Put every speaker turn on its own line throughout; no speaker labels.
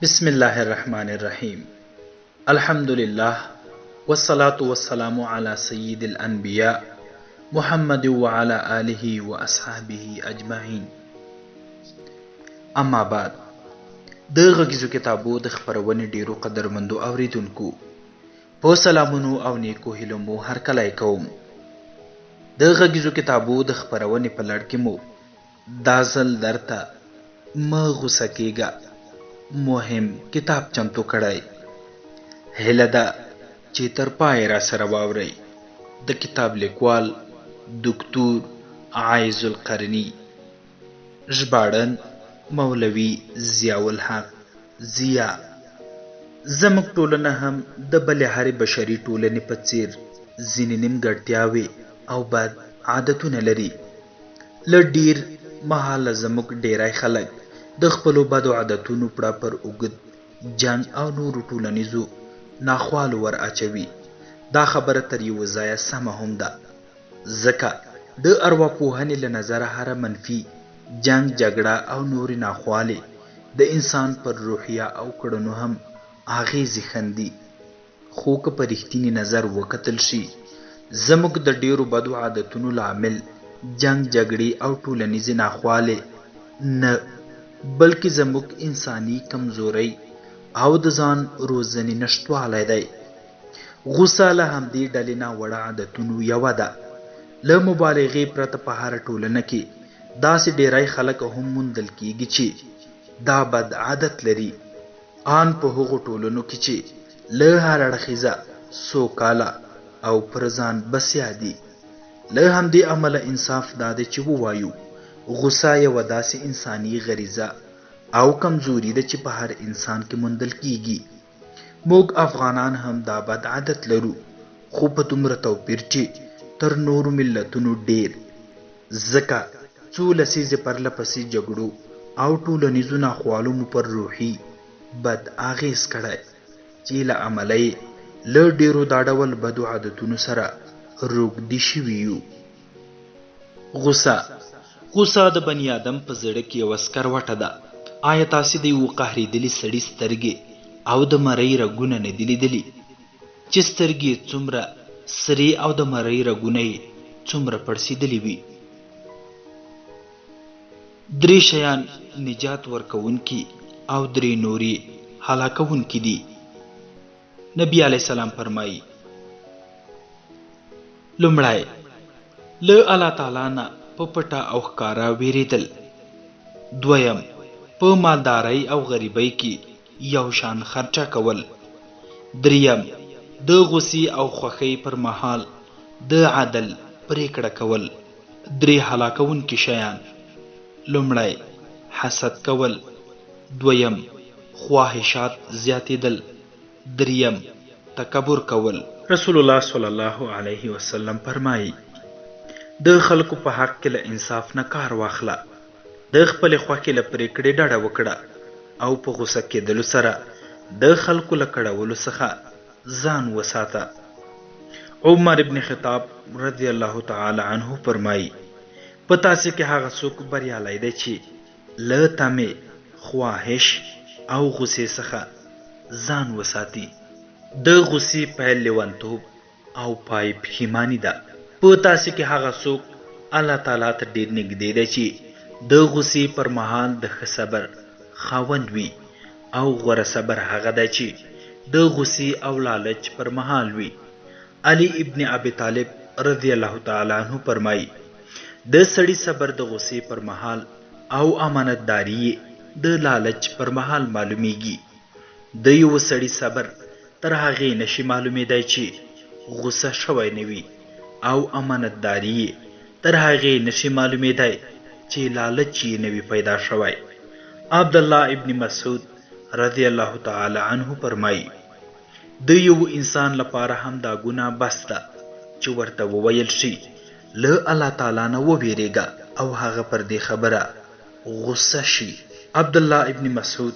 بسم الله الرحمن الرحيم. الحمد لله والصلاة والسلام على سيد الأنبياء محمد وعلى آله وأصحابه أجمعين. اما بعد، د غږیزو کتابو د خپرونې ډیرو قدرمندو اوریدونکو په سلامونو او نیکو هیلو مو هرکلی کوم. د غږیزو کتابو د خپرونې په لړ کې مو دا ځل درته مه غوسه کیږه مهم کتاب چمتو کړی. هیله ده چې تر پای را سره واورئ. د کتاب لیکوال دکتور عایز القرنی، ژباړن مولوي ضیاء الحق ضیا. زموږ ټولنه هم د بلې هرې بشري ټولنې په څیر ځینې نیمګړتیاوې او بد عادتونه لري. له ډیر مهاله زموږ ډیری خلک د خپلو بدو عادتونو پړه پر اوږد جنګ او نورو ټولنیزو ناخوالو ور اچوي. دا خبره تر یوه ځایه سمه هم ده، ځکه د ارواپوهنې له نظره هره منفي جنګ، جګړه او نورې ناخوالې د انسان پر روحیه او کړنو هم اغیزې ښندي. خو که په رښتیني نظر وکتل شي، زموږ د ډیرو بدو عادتونو لامل جنګ، جګړې او ټولنیزې ناخوالې نه، بلکې زموږ انساني کمزورۍ او د ځان روزنې نشتوالی دی. غوسه له همدې ډلې ناوړه عادتونو یوه ده. له مبالغې پرته په هره ټولنه کې داسې ډیری خلک هم موندل کیږي چې دا بد عادت لري، ان په هغو ټولنو کې چې له هر اړخیزه سوکاله او پر ځان بسیا دي. له همدې امله انصاف دا دی چې ووایو غوسه یوه داسې انساني غریزه او کمزوري ده چې په هر انسان کې موندل کیږي. موږ افغانان هم دا بد عادت لرو، خو په دومره توپیر چې تر نورو ملتونو ډیر، ځکه څو لسیزې پرله پسې جګړو او ټولنیزو ناخوالو مو پر روحي بد اغیز کړی چې له امله یې له ډیرو دا ډول بدو عادتونو سره روږدي شوي یو. غوسه د بني آدم په زړه کې یوه سکروټه ده. آیا تاسې د یوه قهرېدلي سړي سترګې او د مرۍ رګونه نه دي لیدلي چې سترګې یې څومره سرې او د مرۍ رګونه یې څومره پړسېدلي وي؟ 3 شیان نجات ورکوونکي او 3 نور یې هلاکوونکي دي. نبی علیه السلام فرمایي: لومړی، له الله تعالی نه په پټه او ښکاره ویریدل. دویم، په مالدارۍ او غریبۍ کې یو شان خرچه کول. دریم، د غوسې او خوښۍ پر مهال د عدل پریکړه کول. 3 هلاکوونکي شیان: لومړی، حسد کول. دویم، خواهشات زیاتېدل. دریم، تکبر کول. رسول الله صلی الله علیه وسلم فرمایي: د خلکو په حق کې له انصاف نه کار واخله، د خپلې خوښې له پرېکړې ډډه وکړه او په غوسه کېدلو سره د خلکو له کړولو څخه ځان وساته. عمر ابن خطاب رضی الله تعالی عنه فرمایي: په تاسې کې هغه څوک بریالی دی چې له تمې، خواهش او غوسې څخه ځان وساتي. د غوسې پیل لیونتوب او پای پښیماني ده. په تاسې کې هغه څوک الله تعالی ته ډیر نږدې دی چې د غوسې پر مهال د ښه صبر خاوند وي، او غوره صبر هغه دی چې د غوسې او لالچ پر مهال وي. علي ابن ابي طالب رضی الله تعالی عنه فرمایي: د سړي صبر د غوسې پر مهال او امانتداري د لالچ پر مهال معلومیږي. د یو سړي صبر تر هغې نشي معلومیدای چې غوسه شوی نه وي، او امانتداري تر هغې نشي معلومیدای چې لالچ یې نه وي پیدا شوی. عبدالله ابن مسعود رضی الله تعالی عنه فرمایي: د یو انسان لپاره هم دا ګناه بس ده چې ورته وویل شي له الله تعالی نه وویریږه، او هغه پر دې خبره غصه شي. عبدالله ابن مسعود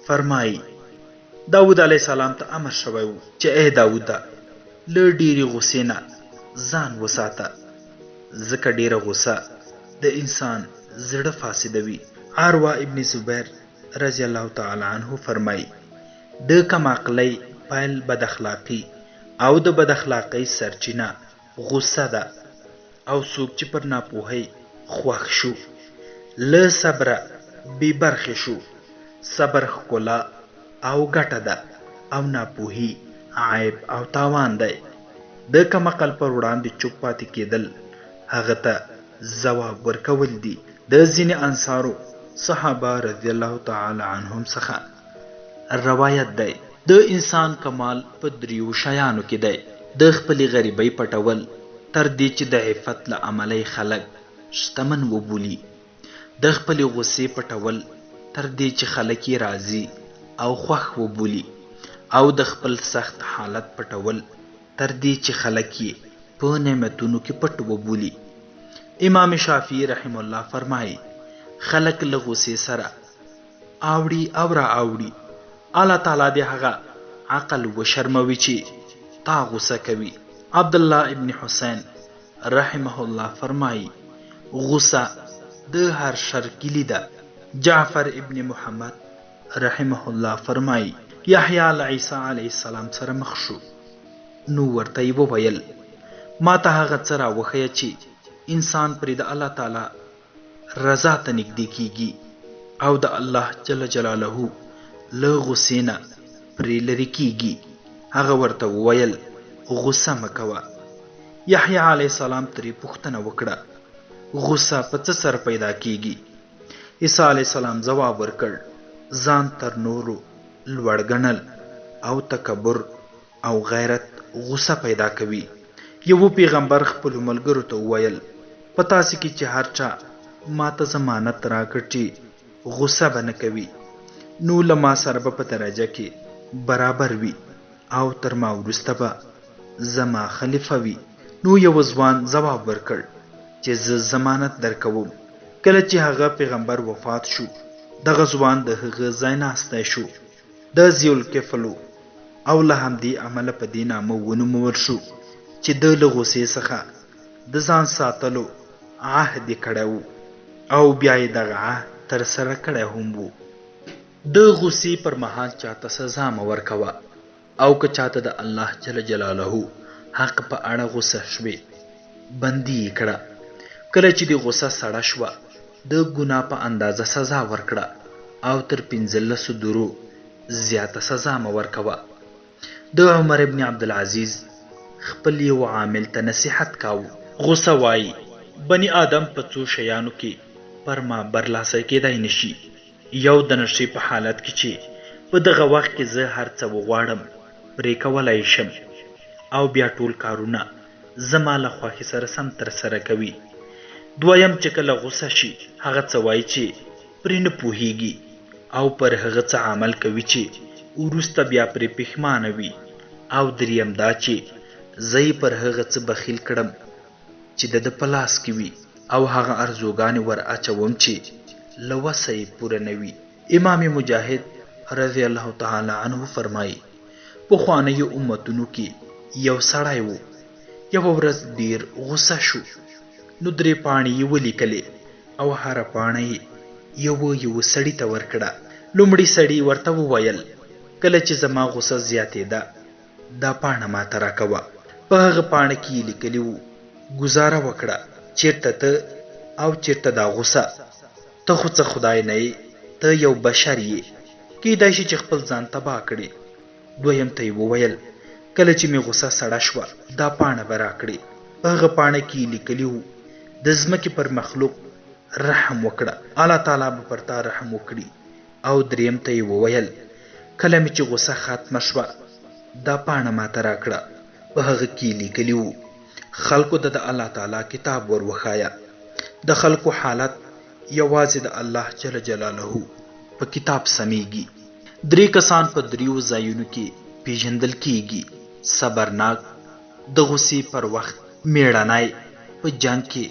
فرمایي: داود علیه السلام ته امر شوی و چې ای داوده، له ډیرې غصې نه ځان وساته، ځکه ډیره غصه د انسان زړه فاسدوي. عروه ابن زبیر رضی الله تعالی عنه فرمای د کم عقلی پیل بد اخلاقی او د بد اخلاقی سرچینه غصه ده او څوک چې پر ناپوهۍ خوښ شو له صبره بې برخې شو. صبر ښکلا او ګټه ده او ناپوهي عیب او تاوان دی. د کم عقل پر وړاندې چوپ پاتې کېدل هغه ته ځواب ورکول دي. د ځینې انصارو صحابه رضی الله تعالی عنهم څخه روایت دی د انسان کمال په دریو شیانو کې دی: د خپلې غریبۍ پټول تر دې چې د عفت له امله خلک شتمن وبولي، د خپلې غصې پټول تر دې چې خلک یې راضي او خوښ وبولي، او د خپل سخت حالت پټول تر دې چې خلک یې په نعمتونو کې پټ وبولي. امام شافعي رحم الله فرمایي خلک له غصې سره اوړي او را اوړي، الله تعالی دې هغه عقل وشرموي چې تا غصه کوي. عبدالله ابن حسین رحمه الله فرمایي غصه د هر شر کلی ده. جعفر ابن محمد رحمه الله فرمایي یحیی له عیسی علیه السلام سره مخ شو، نو ورته یې وویل ما ته هغه څه راوښیه چې انسان پرې د الله تعالی رضا ته نږدې کیږي او د الله جل جلاله له غصې نه پرې لرې کیږي. هغه ورته وویل غصه مه کوه. یحیی علیه السلام ترې پوښتنه وکړه غصه په څه سره پیدا کیږي؟ عیسی علیه السلام ځواب ورکړ ځان تر نورو لوړ ګڼل او تکبر او غیرت غصه پیدا کوي. یو پیغمبر خپلو ملګرو ته وویل په تاسې کې چې هر چا ما ته ضمانت راکړ چې غصه به نه کوي نو له ما سره به په درجه کې برابر وي او تر ما وروسته به زما خلیفه وي. نو یو ځوان ځواب ورکړ چې زه ضمانت درکوم. کله چې هغه پیغمبر وفات شو دغه ځوان د هغه ځای ناستی شو. د ذوالکفلو او له همدې عمله په دې نامه ونومول شو چې د له غصې څخه د ځان ساتلو عهد یې کړی و او بیا یې دغه عهد ترسره کړی هم و. د غصې پر مهال چاته سزا مه ورکوه او که چاته د الله جل جلاله حق په اړه غصه شوې بندي یې کړه. کله چې د غصه سړه شوه د ګناه په اندازه سزا ورکړه او تر 15 درو زیاته سزا مه ورکوه. د عمر ابن عبدالعزیز خپل یو عامل ته نصیحت کاوه. غصه وایي بني آدم په څو شیانو کې پر ما برلاسه کېدای نشي. یو د نشې په حالت کې چې په دغه وخت کې زه هر څه وغواړم پرې کولی شم او بیا ټول کارونه زما له خوښې سره سم ترسره کوي. دویم چې کله غصه شي هغه څه وایي چې پرې نه پوهیږي او پر هغه څه عمل کوي چې وروسته بیا پرې پښیمانه وي. او دریم دا چې زه یې پر هغه څه بخیل کړم چې د په لاس کې وي او هغه ارزوګانې ور اچوم چې له وسه یې پوره نه وي. امام مجاهد رضی الله تعالی عنه فرمایي پخوانیو امتونو کې یو سړی و. یوه ورځ ډیر غصه شو نو 3 پاڼې یې ولیکلې او هره پاڼه یې یو سړي ته ورکړه. لومړي سړي ورته وویل کله چې زما غصه زیاتېده دا پاڼه ماته راکوه. په هغه پاڼه کې یې لیکلي وو ګزاره وکړه چیرته ته او چیرته دا غصه. ته خو څه خدای نه یې، ته یو بشر یې، کیدای شي چې خپل ځان تباه کړې. دویم ته یې وویل کله چې مې غصه سړه شوه دا پاڼه به راکړې. په هغه پاڼه کې یې لیکلي وو د ځمکې پر مخلوق رحم وکړه، الله تعالی به پر تا رحم وکړي. او دریم ته یې وویل کله مې چې غصه ختمه شوه دا پاڼه ماته راکړه. په هغه کې لیکلي وو خلکو د الله تعالی کتاب ور وښایه. د خلکو حالت یوازې د الله جل جلاله په کتاب سمیږي. 3 کسان په 3 ځایونو کې پیژندل کیږي: صبرناک، د غصې پر وخت، میړنی په جنگ کې،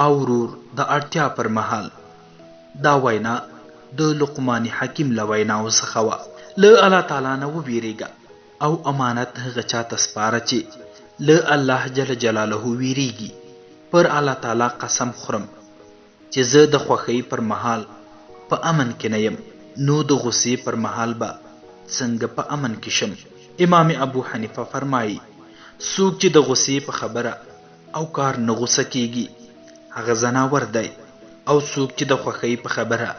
او ورور د اړتیا پر مهال. دا وینا د لقمان حکیم له ویناو څخه وه. له الله تعالی نه وویریږه او امانت هغه چاته سپاره چې له الله جل جلاله ویریږي. پر الله تعالی قسم خورم چې زه د خوښۍ پر مهال په امن کې نه یم. نو د غصې پر مهال به څنګه په امن کې شم. امام ابو حنیفه فرمایي څوک چې د غصې په خبره او کار نه غصه کیږي هغه زناور دی، او څوک چې د خوښۍ په خبره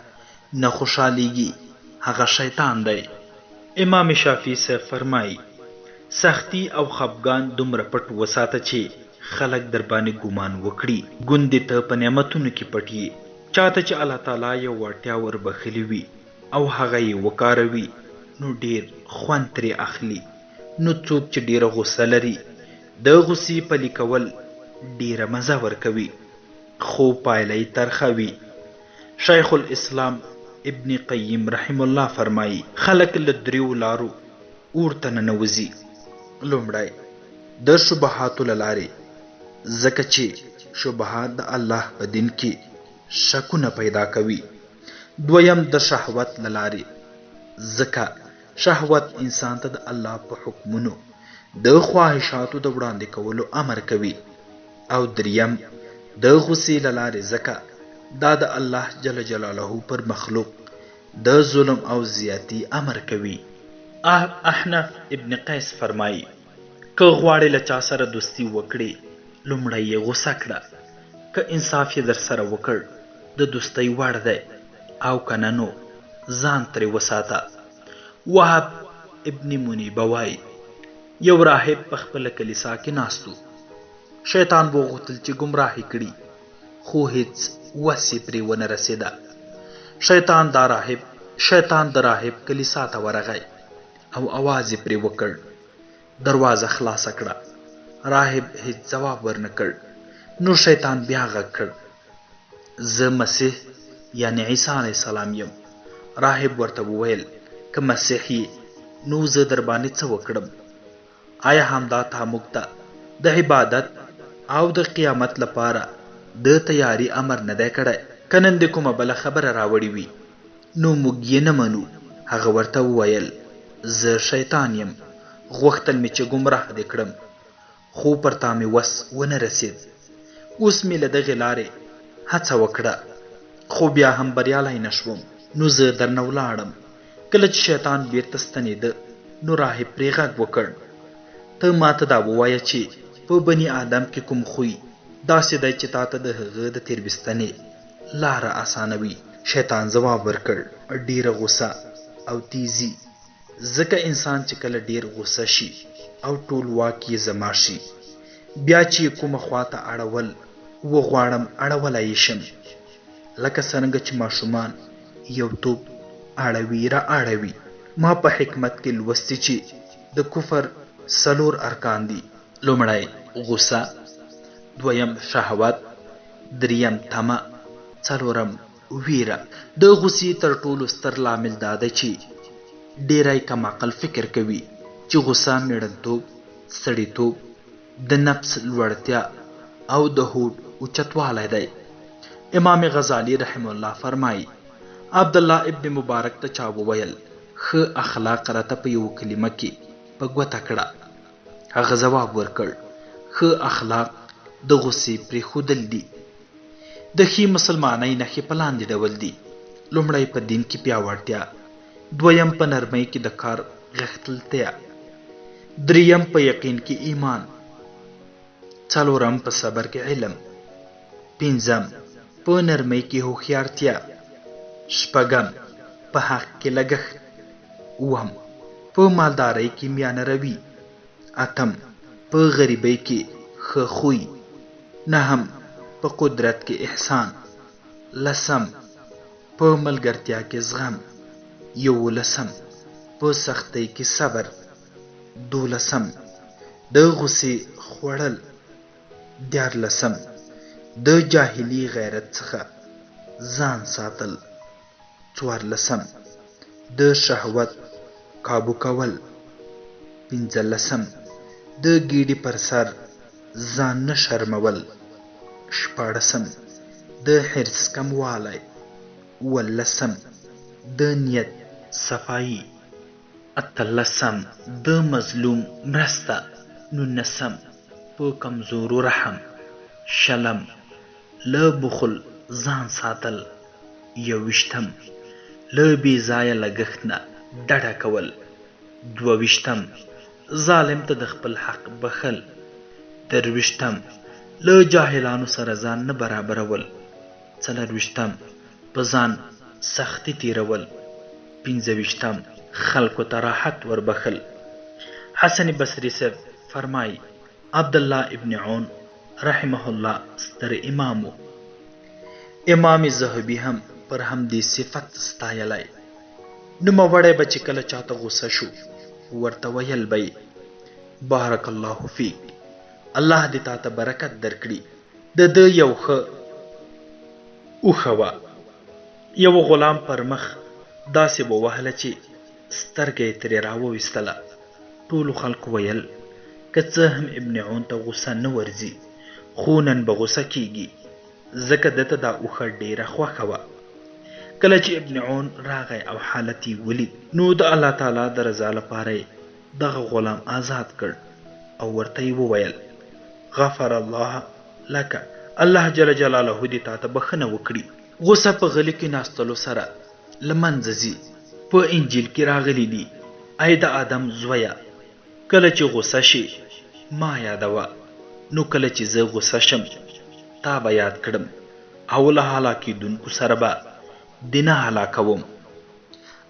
نه خوشحالیږي هغه شیطان دی. امام شافعي صاحب فرمایي سختی او خفګان دومره پټ وساته چې خلک در باندې ګمان وکړي. ګوندې ته په نعمتونو کې پټ یې. چاته چې الله تعالی یو وړتیا وربخلي وي او هغه یې وکاروي نو ډیر خوند ترې اخلي. نو څوک چې ډیره غصه لري د غصې پلي کول ډیره مزه ورکوي، خو پایله یې ترخه وي. شیخ الاسلام ابن قیم رحم الله فرمایي خلک له دریو لارو اور ته ننوځي. لومړی د شبهاتو له لارې، ځکه چې شبهات د الله په دین کې شکونه پیدا کوي. دویم د شهوت له لارې، ځکه شهوت انسان ته د الله په حکمونو د خواهشاتو د وړاندې کولو امر کوي. او دریم د غصې له لارې، ځکه دا د الله جل جلاله پر مخلوق د ظلم او زیاتی امر کوي. احنف ابن قیس فرمایي که غواړې له چا سره دوستی وکړې لومړی یې غصه کړه، که انصاف یې در سره وکړ د دوستۍ وړ دی، او که نه نو ځان ترې وساته. وهب ابن منیبه وایي یو راهب په خپله کلیسا کې ناست و. شیطان وغوښتل چې ګمراهي کړي، خو هیڅ وس یې پرې ونه رسېده. شیطان د راهب کلیسا ته ورغی او اواز یې پرې وکړ. دروازه خلاصه کړه. راهب هیڅ ځواب ورنه کړ. نو شیطان بیا غږ کړ زه مسیح یعنی عیسی علیه السلام یم. راهب ورته وویل که مسیح یې نو زه در باندې څه وکړم؟ آیا همدا تا موږ ته د عبادت او د قیامت لپاره د تیاری امر نه دی کړی؟ که نن دې کومه بله خبره راوړې وي نو موږ یې نه منو. هغه ورته وویل زه شیطان یم، غوښتل مې چې ګمراه دې کړم، خو پر تا مې وس ونه رسید. اوس مې له دغې لارې هڅه وکړه، خو بیا هم بریالی نه شوم، نو زه درنه ولاړم. کله چې شیطان بیرته ستنېده نو راهب پرې غږ وکړ ته ماته دا ووایه چې په بني آدم کې کوم خوی داسې دی چې تا ته د هغه د تېربستنې لاره اسانوي. شیطان ځواب ورکړ ډیره غصه او تیزی، ځکه انسان چې کله ډیر غصه شي او ټول واک یې زما شي، بیا چې کومه خواته اړول وغواړم اړولی یې شم. لکه څرنګه چې ماشومان یو توپ اړوي را اړوي. ما په حکمت کې لوستي چې د کفر 4 ارکان دي. لومړی غصه، دویم شهوت، دریم طمع، څلورم ویره. د غصې تر ټولو ستر لامل دا دی چې ډیری کم عقل فکر کوي چې غصه میړنتوب، سړیتوب، د نفس لوړتیا او د هوډ اوچتوالی دی. امام غزالی رحم الله فرمایي عبدالله ابن مبارک ته چا وویل ښه اخلاق راته په یو کلمه کې په ګوته کړه. هغه ځواب ورکړ ښه اخلاق د غصې پرېښودل دي. د ښې مسلمانۍ نښې په لاندې ډول دي. لومړی په دین کې پیاوړتیا، دویم په نرمۍ کې د کار غښتلتیا، دریم په یقین کې ایمان، څلورم په صبر کې علم، پنځم په نرمۍ کې هوښیارتیا، شپږم په حق کې لګښت، اووم په مالدارۍ کې میانه روي، اتم په غریبۍ کې ښه خوی، نهم په قدرت کې احسان، لسم په ملګرتیا کې زغم، یولسم په سختۍ کې صبر، دولسم د غصې خوړل، دیارلسم د جاهلي غیرت څخه ځان ساتل، څوارلسم د شهوت کابو کول، پنځلسم د ګیډې پر سر ځان نه شرمول، شپاړسم د حرص کموالی، اوولسم د نیت صفایي، اتلسم د مظلوم مرسته، نولسم په کمزورو رحم، شلم له بخل ځان ساتل، یوویشتم له بې ځایه لګښت نه ډډه کول. 22 ظالم ته د خپل حق بخل. 23 له جاهلانو سره ځان نه برابرول. 24 په ځان سختی تیرول. 25 خلکو ته راحت وربخل. حسن بصري صاحب فرمای عبدالله ابن عون رحمه الله ستر امام و. امام زهبي هم پر همدې صفت ستایلی. نوموړی به چې کله چاته غوسه شو ورته ویل به بارک الله فیک، الله دې تا ته برکت درکړي. د ده یو ښه اوښه وه، یو غلام پر مخ داسې به وهله چې سترګه یې ترې راوویستله. ټولو خلکو ویل که څه هم ابن عون ته غوسه نه ورځي خو نن به غوسه کیږي، ځکه دته دا اوښه ډیره خوښه وه. کله چې ابن عون راغی او حالت یې ولید نو د الله تعالی د رضا لپاره دغه غلام آزاد کړ او ورته یې وویل غفر الله لك، الله جل جلاله دې تا ته بخښنه وکړي. غوسه په غلي کې ناستلو سره له منځه ځي. په انجیل کې راغلی دي ای د آدم زویه، کله چې غوسه شي ما یادوه، نو کله چې زه غوسه شم تا به یاد کړم او له هلاکېدونکو سره به دې نه هلاکوم.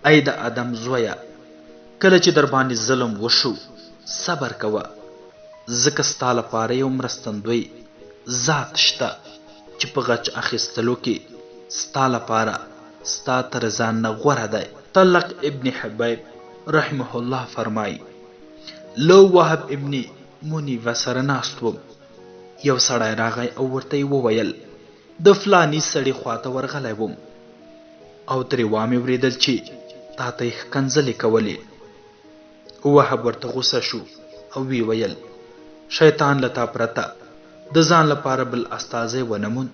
ای د آدم زویه، کله چې در باندې ظلم وشو صبر کوه، ځکه ستا لپاره یو مرستندوی ذات شته چې په غچ اخیستلو کې ستا لپاره ستا تر ځان نه غوره دی. طلق ابن حبیب رحمه الله فرمای لو وهب ابن منیوه سره ناست وم، یو سړی راغی او ورته یې وویل د فلاني سړي خواته ورغلی وم او ترې وامې اورېدل چې تا ته یې ښکنځلې کولې. وهب ورته غوسه شو او وی ویل شیطان له تا پرته د ځان لپاره بل استازی ونه موند.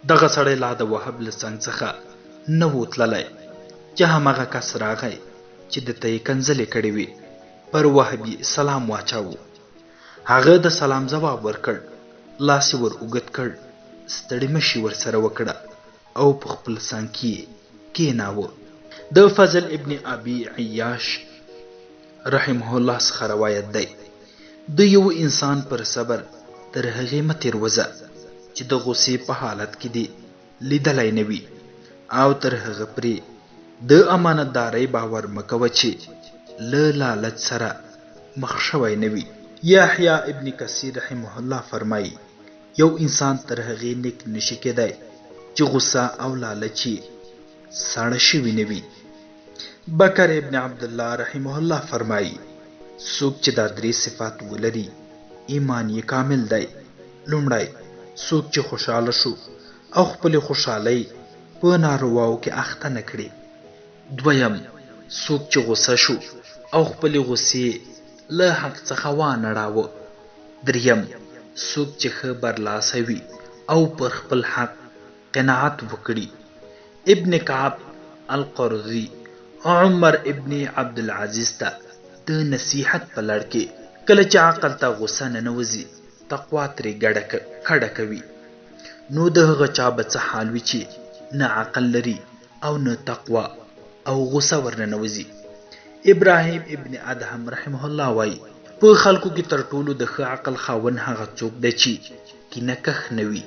دغه سړی لا د وهب له څنګ څخه نه و تللی چې همغه کس راغی چې د ته یې کنځلې کړې وې. پر وهب یې سلام واچاوه. هغه د سلام ځواب ورکړ، لاس یې ور اوږد کړ، ستړې مشي ورسره وکړه او په خپل څنګ کې کېناوه. د فضل ابن ابي عیاش رحمه الله څخه روایت دی د یو انسان پر صبر تر هغې مه تېروځه چې د غوسې په حالت کې دې لیدلی نه وي، او تر هغه پرې د امانتدارۍ باور مه کوه چې له لالچ سره مخ شوی نه وي. یحیی ابن کثیر رحمه الله فرمایي یو انسان تر هغې نیک نشي کېدی چې غوسه او لالچ یې ساړه شوي نه وي. بکر ابن عبدالله رحمه الله فرمایي څوک چې دا درې صفات ولري ایمان یې کامل دی. لومړی څوک چې خوشحاله شو او خپلې خوشحالۍ په نارواو کې اخته نه کړي. دویم څوک چې غوسه شو او خپلې غوسې له حق څخه وانړاوه. دریم څوک چې ښه برلاسه وي او پر خپل حق قناعت وکړي. ابن کعب القرظي عمر ابن عبدالعزیز ته د نصیحت په لړ کې کله چې عقل ته غوسه ننوځي تقوا ترې کډه کوي، نو د هغه چا به څه حال وي چې نه عقل لري او نه تقوا او غوسه ورننوځي. ابراهیم ابن ادهم رحمه الله وایي په خلکو کې تر ټولو د ښه عقل خاوند هغه څوک دی چې کینه کښ نه وي،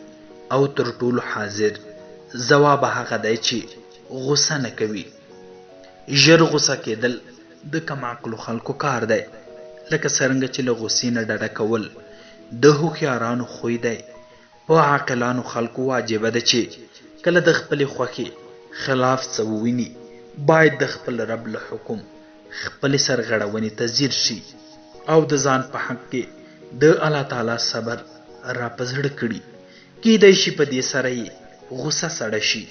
او تر ټولو حاضر ځواب هغه دی چې غوسه نه کوي. ژر غوسه کېدل د کم عقلو خلکو کار دی، لکه څرنګه چې له غوسې نه ډډه کول د هوښیارانو خوی دی. په عاقلانو خلکو واجبه ده چې کله د خپلې خوښې خلاف څه وویني باید د خپل رب له حکم خپلې سرغړونې ته ځیر شي او د ځان په حق کې د الله تعالی صبر را په زړه کړي. کیدای شي په دې سره یې غوسه سړه شي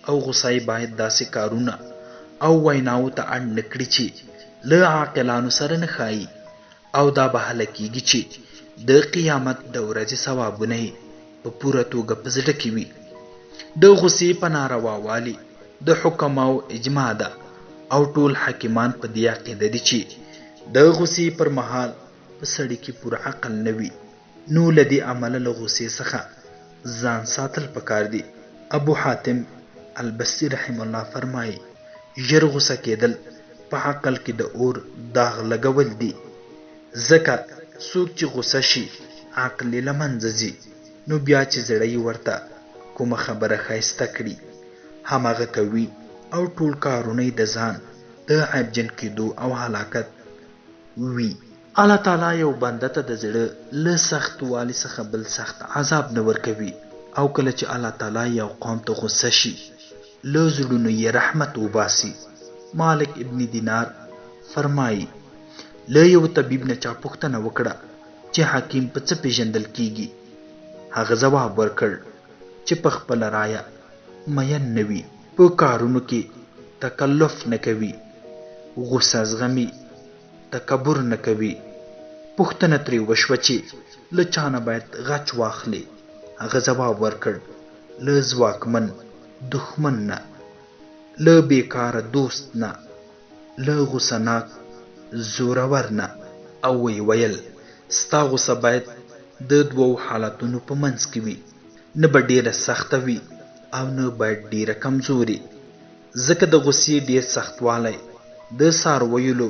او غوسه یې باید داسې کارونه او ویناو ته اړ نه کړي چې له عاقلانو سره نه ښایي، او دا به هله کېږي چې د قیامت د ورځې ثوابونه یې په پوره توګه په زړه کې وي. د غوسې په نارواوالي د حکماو اجماع ده او ټول حاکمان په دې عقیده دي چې د غوسې پر مهال په سړي کې پوره عقل نه وي، نو له دې عمله له غوسې څخه ځان ساتل پکار دي. ابو حاتم البصری رحم الله فرمایي ژر غوسه کېدل په عقل کې د اور داغ لګول دي، ځکه څوک چې غوسه شي عقل یې له منځه ځي، نو بیا چې زړه یې ورته کومه خبره ښایسته کړي هماغه کوي او ټول کارونه یې د ځان د عیبجن کېدو او هلاکت وي. الله تعالی یو بنده ته د زړه له سختوالي څخه بل سخت عذاب نه ورکوي، او کله چې الله تعالی یو قوم ته غصه شي له زړونو یې رحمت وباسي. مالک ابن دینار فرمایي له یو طبیب نه چا پوښتنه وکړه چې حکیم په څه پیژندل کیږي؟ هغه ځواب ورکړ چې په خپله رایه مین نه وي، په کارونو کې تکلف نه کوي، غصه زغمي، تکبر نه کوي. پوښتنه ترې وشوه چې له چا نه باید غچ واخلي؟ هغه ځواب ورکړ له ځواکمن دښمن نه، له بیکاره دوست نه، له غصناک زورور نه. او وی ویل ستا غصه باید د دوو حالتونو په منځ کې وي، نه به ډیره سخته وي او نه باید ډیره کمزوري، ځکه د غصې ډیر سختوالی د څارویلو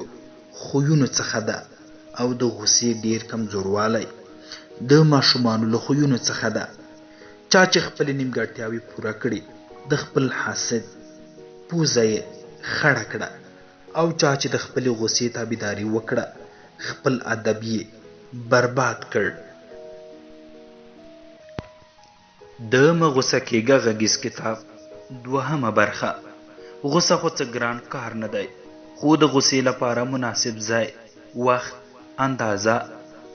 خویونو څخه ده او د غصې ډیر کمزوروالی د ماشومانو له خویونو څخه ده. چا چې خپلې نیمګړتیاوې پوره کړي د خپل حاسد پوزه یې خړه کړه، او چا چې د خپلې غصې تابعداري وکړه خپل ادب یې برباد کړ. د مه غصه کېږه غږیز کتاب 2مه برخه. غصه خو څه ګران کار نه دی، خو د غصې لپاره مناسب ځای، وخت، اندازه،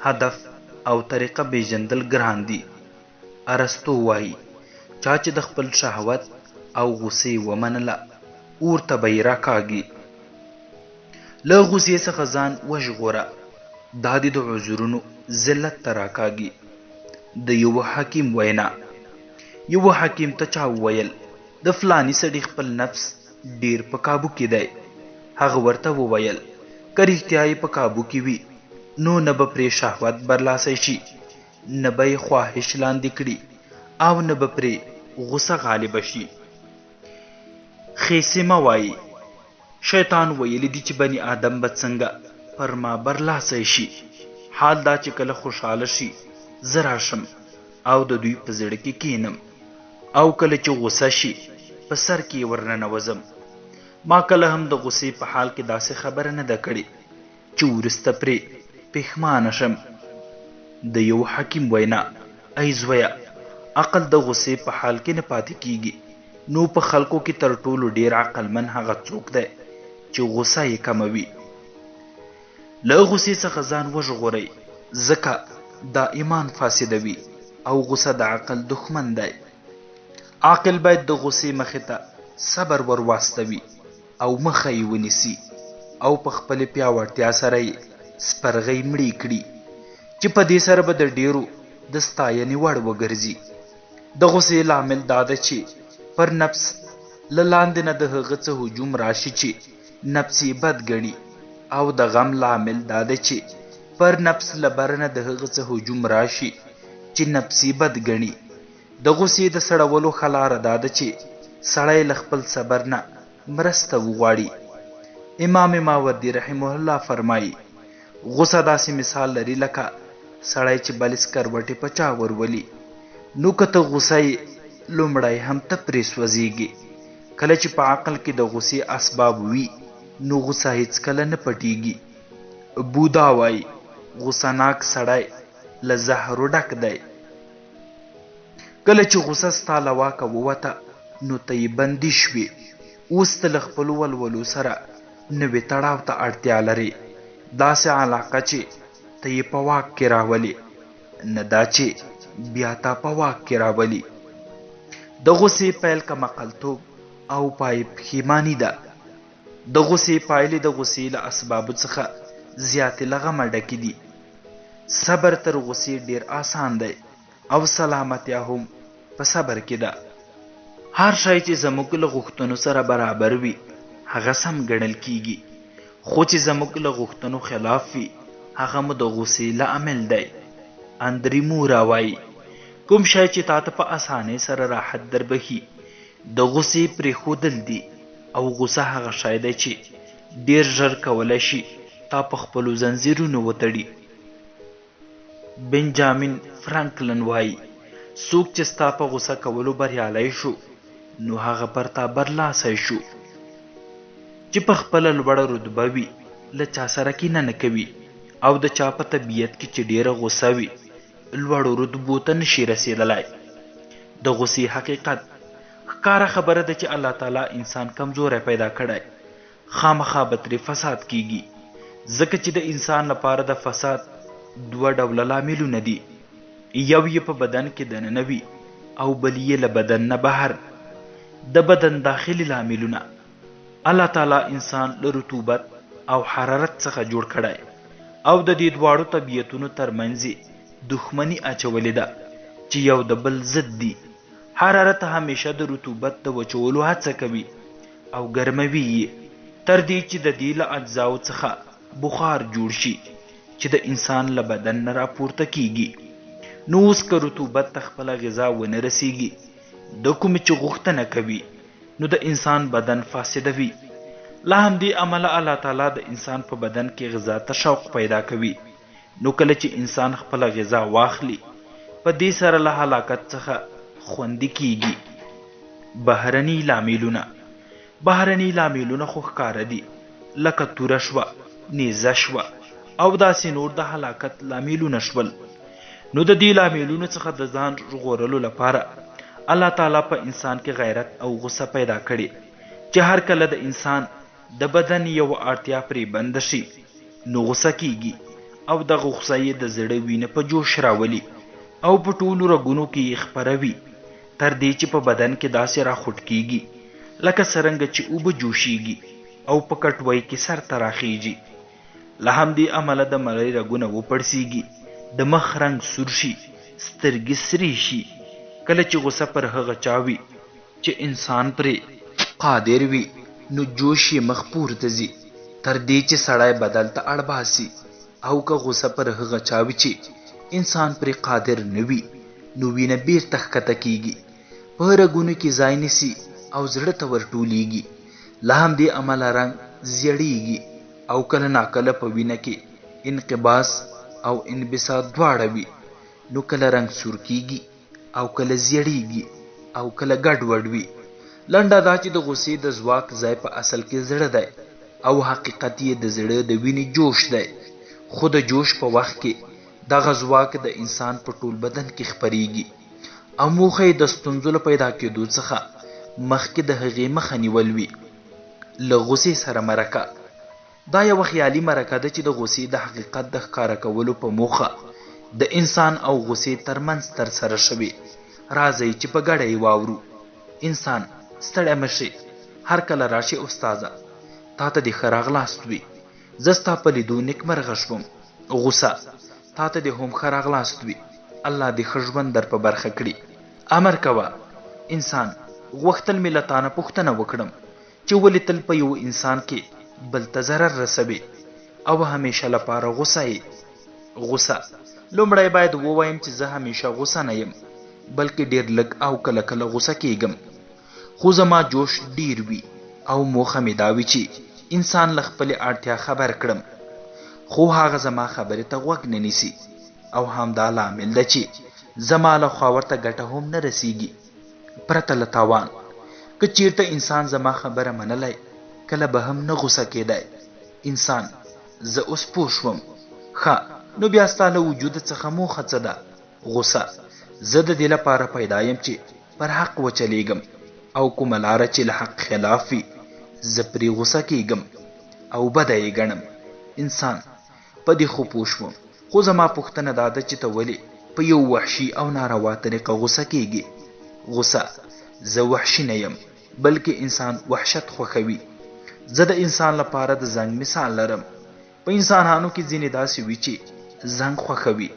هدف او طریقه پیژندل ګران دي. ارسطو وایي چا چې د خپل شهوت او غصې ومنله اور ته به یې راکاږي. له غصې څخه ځان وژغوره، دا دې د عذرونو ذلت ته راکاږي. د یو حکیم وینا. یو حکیم ته چا وویل د فلانی سړي خپل نفس ډیر په کابو کې دی. هغه ورته وویل که رښتیا یې په کابو کې وي نو نه به پرې شهوت برلاسی شي، نه به یې خواهش لاندې کړي او نه به پرې غصه غالبه شي. خیسمه وایي شیطان ویلی دی چې بني آدم به څنګه پر ما برلاسی شي، حال دا چې کله خوشحاله شي زه راشم او د دوی په زړه کې کینم، او کله چې غصه شي په سر کې ورننوځم. ما کله هم د غصې په حال کې داسې خبره نه ده کړې چې وروسته پرې پښیمانه شم. د یو حکیم وینا. ای زویه، عقل د غصې په حال کې نه پاتې کیږي، نو په خلکو کې تر ټولو ډیر عقلمن هغه څوک دی چې غصه یې کموي. له غصې څخه ځان وژغورئ، ځکه دا ایمان فاسدوي او غصه د عقل دښمن دی. عاقل باید د غصې مخې ته صبر ور واستوي او مخه یې ونیسي او په خپلې پیاوړتیا سره یې سپرغۍ مړې کړي چې په دې سره به د ډیرو د ستاینې وړ وګرځي. د غصې لامل دا ده چې پر نفس له لاندې نه د هغه څه هجوم راشي چې نفس یې بد ګڼي، او د غم لامل دا ده چې پر نفس له بره نه د هغه څه هجوم راشي چې نفس یې بد ګڼي. د غصې د سړولو ښه لاره دا ده چې سړی له خپل صبر نه مرسته وغواړي. امام ماوردي رحمه الله فرمایي غصه داسې مثال لري لکه سړی چې بل سکروټې په چا ورولي، نو که ته غصه یې لومړی هم ته پرې سوځېږي. کله چې په عقل کې د غصې اسباب وي نو غصه هیڅکله نه پټیږي. بودا وایي غصناک سړی له زهرو ډک دی. کله چې غصه ستا له واکه ووته نو ته یې بندي شوې. اوس ته له خپلو ولولو سره نوې تړاو ته اړتیا لرې، داسې علاقه چې ته یې په واک کې راولي، نه دا چې بیا تا په واک کې راولي. د غصې پیل کمعقلتوب او پای پښیماني ده. د غصې پایلې د غصې له اسبابو څخه زیاتې له غمه ډکې دي. صبر تر غصې ډیر آسان دی او سلامتیا هم په صبر کې ده. هر شی چې زموږ له غوښتنو سره برابر وي هغه سم ګڼل کیږي، خو چې زموږ له غوښتنو خلاف وي هغه مو د غصې لامل دی. اندری مورا وایي کوم شی چې تا ته په اسانۍ سره راحت در بخي د غصې پرېښودل دي او غصه هغه شی دی چې ډیر ژر کولی شي تا په خپلو زنځیرونو وتړي. بنجامین فرانکلن وایي څوک چې ستا په غصه کولو بریالی شو نو هغه پر تا برلاسی شو. چې په خپله لوړه رتبه وي له چا سره کینه نه کوي او د چا په طبیعت کې چې ډیره غصه وي لوړو رتبو ته نشي رسېدلی. د غصې حقیقت ښکاره خبره ده چې الله تعالی انسان کمزوری پیدا کړی، خامخا به ترې فساد کیږي، ځکه چې د انسان لپاره د فساد دوه ډوله لاملونه دي، یو یې په بدن کې دننه وي او بل یې له بدن نه بهر. د بدن داخلي لاملونه الله تعالی انسان له رطوبت او حرارت څخه جوړ کړی او د دې دواړو طبیعتونو ترمنځ دښمني اچولې ده چې یو د بل ضد دي. حرارت همیشه د رطوبت د وچولو هڅه کوي او ګرموي یې تر دې چې د دې له اجزاو څخه بخار جوړ شي چې د انسان له بدن نه راپورته کیږي. نو اوس که رطوبت ته خپله غذا ونه رسیږي د کومې چې غوښتنه کوي نو د انسان بدن فاسدوي. له همدې امله الله تعالی د انسان په بدن کې غذا ته شوق پیدا کوي. نو کله چې انسان خپله غذا واخلي په دې سره له هلاکت څخه خوندي کیږي. بهرني لاملونه خو ښکاره دي لکه توره شوه، نیزه شوه او داسې نور د هلاکت لاملونه شول. نو د دې لاملونو څخه د ځان ژغورلو لپاره الله تعالی په انسان کې غیرت او غصه پیدا کړي چې هر کله د انسان د بدن یو اړتیا پرې بند شي نو غصه کیږي او دغه غصه یې د زړه وینه په جوش راولي او په ټولو رګونو کې یې خپروي تر دې چې په بدن کې داسې راخوټ کیږي لکه څرنګه چې اوبه جوشیږي او په کټوۍ کې سر ته راخیږي. له همدې امله د مرۍ رګونه وپړسیږي، د مخ رنګ سور شي، سترګې سرې شي. کله چې غصه پر هغه چا وي چې انسان پرې قادر وي نو جوش یې مخ پورته ځي تر دې چې سړی بدل ته اړ باسي، او که غصه پر هغه چا وي چې انسان پرې قادر نه وي نو وینه بیرته ښکته کیږي، په رګونو کې ځای نیسي او زړه ته ورټولیږي. له همدې امله رنګ زیړیږي او کله ناکله په وینه کې انقباض او انبساط دواړه وي. نو کله رنګ سور کیږي او کله زیړیږي او کله ګډوډ وي. لنډه دا چې د غصې د ځواک ځای په اصل کې زړه دی او حقیقت یې د زړه د وینې جوش دی. خو د جوش په وخت کې دغه ځواک د انسان په ټول بدن کې خپریږي او موخه یې د ستونزو له پیدا کېدو څخه مخکې د هغې مخه نیول وي. له غصې سره مرکه دا یوه خیالي مرکه ده چې د غصې د حقیقت د ښکاره کولو په موخه د انسان او غصې ترمنځ ترسره شوې. راځئ چې په ګډه یې واورو. انسان ستړی مه شې، هر کله راشې استاده، تا ته دې ښه راغلاست وي، زه ستا په لیدو نیکمرغه شوم. غصه تا ته دې هم ښه راغلاست وي، الله دې ښه ژوند در په برخه کړي. امر کوه. انسان غوښتل مې له تا نه پوښتنه وکړم چې ولې تل په یو انسان کې بل ته ضرر رسوي او همیشه لپاره غصه یې. غصه لومړی باید ووایم چې زه همیشه غصه نه یم، بلکې ډیر لږ او کله کله غصه کیږم، خو زما جوش ډیر وي او موخه مې دا وي چې انسان له خپلې اړتیا خبر کړم، خو هغه زما خبرې ته غوږ نه نیسي او همدا لامل ده چې زما له خوا ورته ګټه هم نه رسیږي پرته له تاوان. که چیرته انسان زما خبره منلی کله به هم نه غصه کېدی. انسان زه اوس پوه شوم. ښه نو بیا ستا له وجود څخه موخه څه ده؟ غصه زه د دې لپاره پیدا یم چې پر حق وچلیږم او کومه لاره چې له حق خلاف وي زه پرې غصه کیږم او بده یې ګڼم. انسان په دې خو پوه شوم، خو زما پوښتنه دا ده چې ته ولې په یو وحشي او ناروا طریقه غصه کیږي؟ غصه زه وحشي نه یم، بلکې انسان وحشت خوښوي. زه د انسان لپاره د زنګ مثال لرم. په انسانانو کې ځینې داسې وي چې زنګ خوښوي،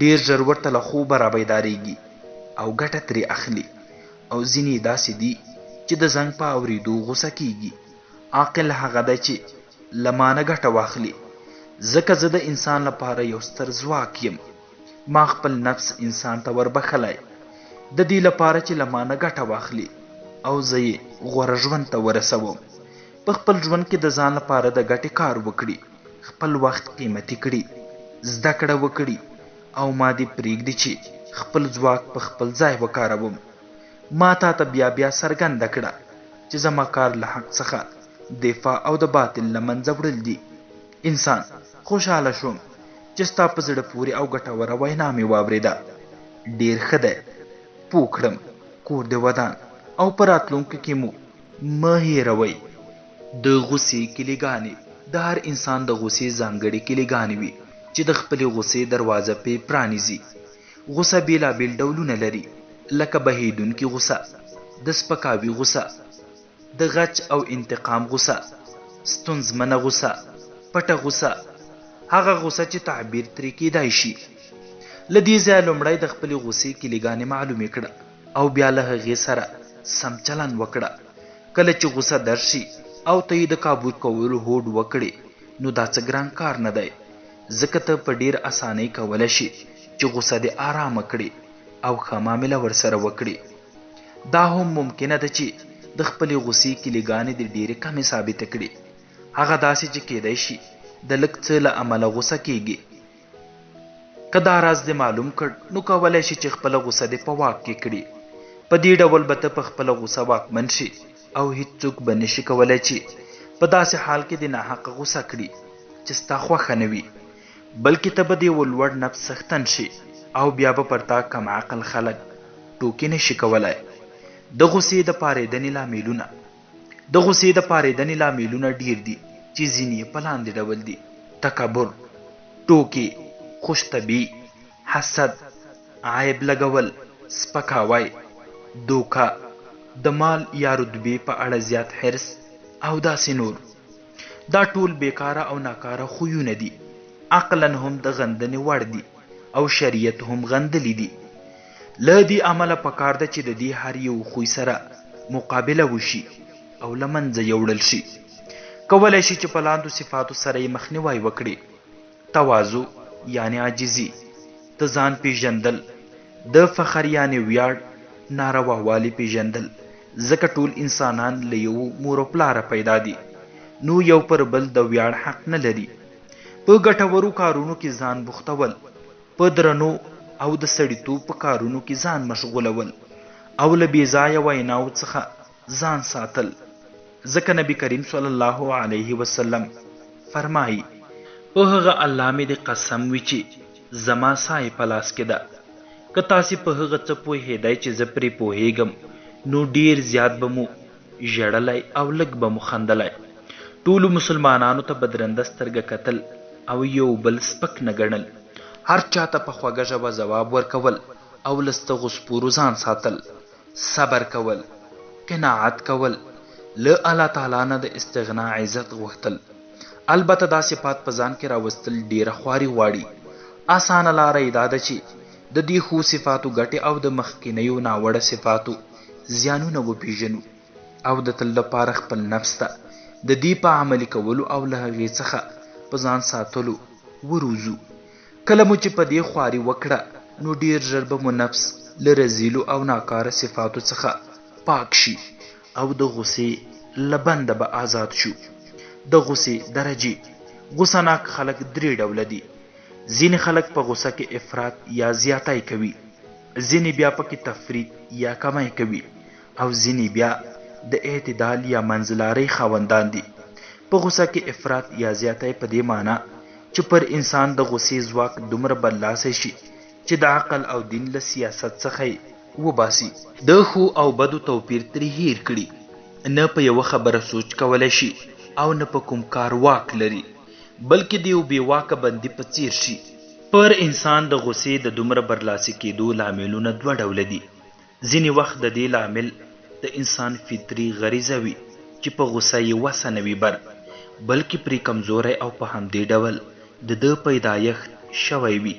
ډیر ژر ورته له خوبه رابیداریږي او ګټه ترې اخلي، او ځینې داسې دي چې د زنګ په اورېدو غصه کیږي. عاقل هغه دی چې له مانه ګټه واخلي، ځکه زه د انسان لپاره یو ستر ځواک یم. ما خپل نفس انسان ته وربخلی د دې لپاره چې له مانه ګټه واخلي او زه یې غوره ژوند ته ورسوم. په خپل ژوند کې د ځان لپاره د ګټې کار وکړي، خپل وخت قیمتي کړي، زده کړه وکړي او ما دې پرېږدي چې خپل ځواک په خپل ځای وکاروم. ما تا ته بیا څرګنده کړه چې زما کار له حق څخه دفاع او د باطل له منځه وړل دي. انسان خوشحاله شوم چې ستا په زړه پورې او ګټوره وینا مې واورېده. ډېر ښه دی، پوه کړم. کور دې ودان او په راتلونکي کې مو مه هېروئ. د غوسې کلیګانې. د هر انسان د غوسې ځانګړې کلیګانې وي چې د خپلې غوسې دروازه پې پرانیزي. غوسه بېلابېل ډولونه لري، لکه بهیدونکې غوسه، د سپکاوي غوسه، د غچ او انتقام غوسه، ستونزمنه غوسه، پټه غوسه، هغه غوسه چې تعبیر ترې کېدای شي. له دې ځایه لومړی د خپلې غوسې کلیګانې معلومې کړه او بیا له هغې سره سم چلند وکړه. کله چې غوسه درشي او ته یې د کابو کولو هوډ وکړې نو دا څه ګران کار نه دی، ځکه ته په ډېر اسانۍ کولی شي چې غوسه دې آرامه کړي او ښه معامله ورسره وکړي. دا هم ممکنه ده چې د خپلې غوسې کلیګانې دې ډېرې کمې ثابته کړي. هغه داسې چې کېدای شي د لږ څه له امله غوسه کېږي. که دا راز دې معلوم کړ نو کولی شي چې خپله غوسه دې په واک کې کړي. په دې ډول به ته په خپله غوسه واکمن شي او هیڅوک به نشي کولی چې په داسې حال کې دې ناحقه غوسه کړي چې ستا خوښه نه وي، بلکې ته به د یو لوړ نفس څښتن شي او بیا به پر تا کم عقل خلک ټوکې نشي کولی. د غوسې د پارېدنې لاملونه. د غوسې د پارېدنې لاملونه ډېر دي چې ځینې یې په لاندې ډول دي: تکبر، ټوکې، خوشطبعي، حسد، عیب لګول، سپکاوی، دوکه، د مال یا رتبې په اړه زیات حرص او داسې نور. دا ټول بیکاره او ناکاره خویونه دي. عقلا هم د غندنې وړ دي او شریعت هم غندلی دي. له دې عمله پکار ده چې د دې هر یو خوی سره مقابله وشي او له منځه یوړل شي. کولی شي چې په لاندو صفاتو سره یې مخنیوی وکړي: تواضع یعنی عاجزي، د ځان پیژندل، د فخر یعنی ویاړ نارواوالي پیژندل، ځکه ټول انسانان له یو مور و پلاره پیدا دي نو یو پر بل د ویاړ حق نه لري. په ګټورو کارونو کې ځان بوختول، په درنو او د سړیتوب په کارونو کې ځان مشغولول او له بېځایه ویناو څخه ځان ساتل، ځکه نبی کریم صلی الله علیه وسلم فرمایي: په هغه الله مې د قسم وي چې زما ساه په لاس کې ده، که تاسې په هغه څه پوهېدی چې زه پرې پوهېږم نو ډېر زیات به مو ژړلی او لږ به مو خندلی. ټولو مسلمانانو ته بدرنده سترګه کتل او یو بل سپک نه ګڼل، هر چاته په خوږه ژبه ځواب ورکول او له ستغو سپورو ځان ساتل، صبر کول، قناعت کول، له الله تعالی نه د استغنا عزت غوښتل. البته دا صفات په ځان کې راوستل ډېره خواري غواړي. اسانه لاره یې دا ده چې د دې ښو صفاتو ګټې او د مخکینیو ناوړه صفاتو زیانونه وپېژنو او د تل لپاره خپل نفس ته د دې په عملي کولو او له هغې څخه په ځان ساتلو وروزو. کله مو چې په دې خواري وکړه نو ډېر ژر به مو نفس له رذیلو او ناکاره صفاتو څخه پاک شي او د غوسې له بنده به آزاد شو. د غوسې درجې. غوسه ناک خلک 3 ډوله دي. ځینې خلک په غوسه کې افراط یا زیاتی کوي، ځینې بیا پکې تفریط یا کمی کوي او ځینې بیا د اعتدال یا منځلارۍ خاوندان دي. په غوسه کې افراط یا زیاتی په دې معنی چې پر انسان د غوسې ځواک دومره برلاسی شي چې د عقل او دین له سیاست څخه یې وباسي. د ښو او بدو توپیر ترې هیر کړي، نه په یوه خبره سوچ کولی شي او نه په کوم کار واک لري، بلکې د یو بې واکه بندي په څیر شي. پر انسان د غوسې د دومره برلاسي کېدو لاملونه 2 ډوله دي. ځینې وخت د دې لامل د انسان فطري غریزه وي چې په غوسه یې وسه نه وي بلکې پرې کمزوری او په همدې ډول د ده پیدایښت شوی وي.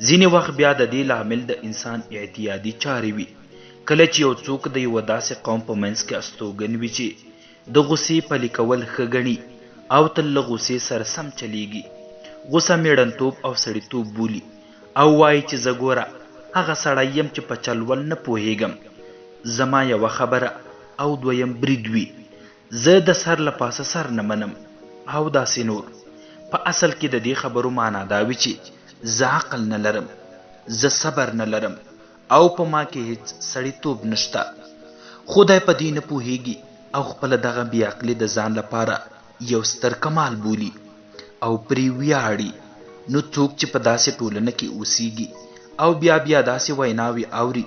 ځینې وخت بیا د دې لامل د انسان اعتیادي چارې وي. کله چې یو څوک د یوه داسې قوم په منځ کې استوګن وي چې د غوسې پلي کول ښه ګڼي او تل له غوسې سره سم چلیږي، غوسه میړنتوب او سړیتوب بولي او وایي چې زه ګوره هغه سړی یم چې په چل ول نه پوهېږم، زما یوه خبره او دویم برید وي. زه د سر له پاسه سر نه منم او داسې نور. په اصل کې د دې خبرو معنا دا وي چې زه عقل نه لرم، زه صبر نه لرم او په ما کې هیڅ سړیتوب نشته. خدای په دې نه پوهیږي او خپله دغه بې عقلي د ځان لپاره یو ستر کمال بولي او پرې ویاړي. نو څوک چې په داسې ټولنه کې اوسیږي او بیا داسې ویناوې اوري،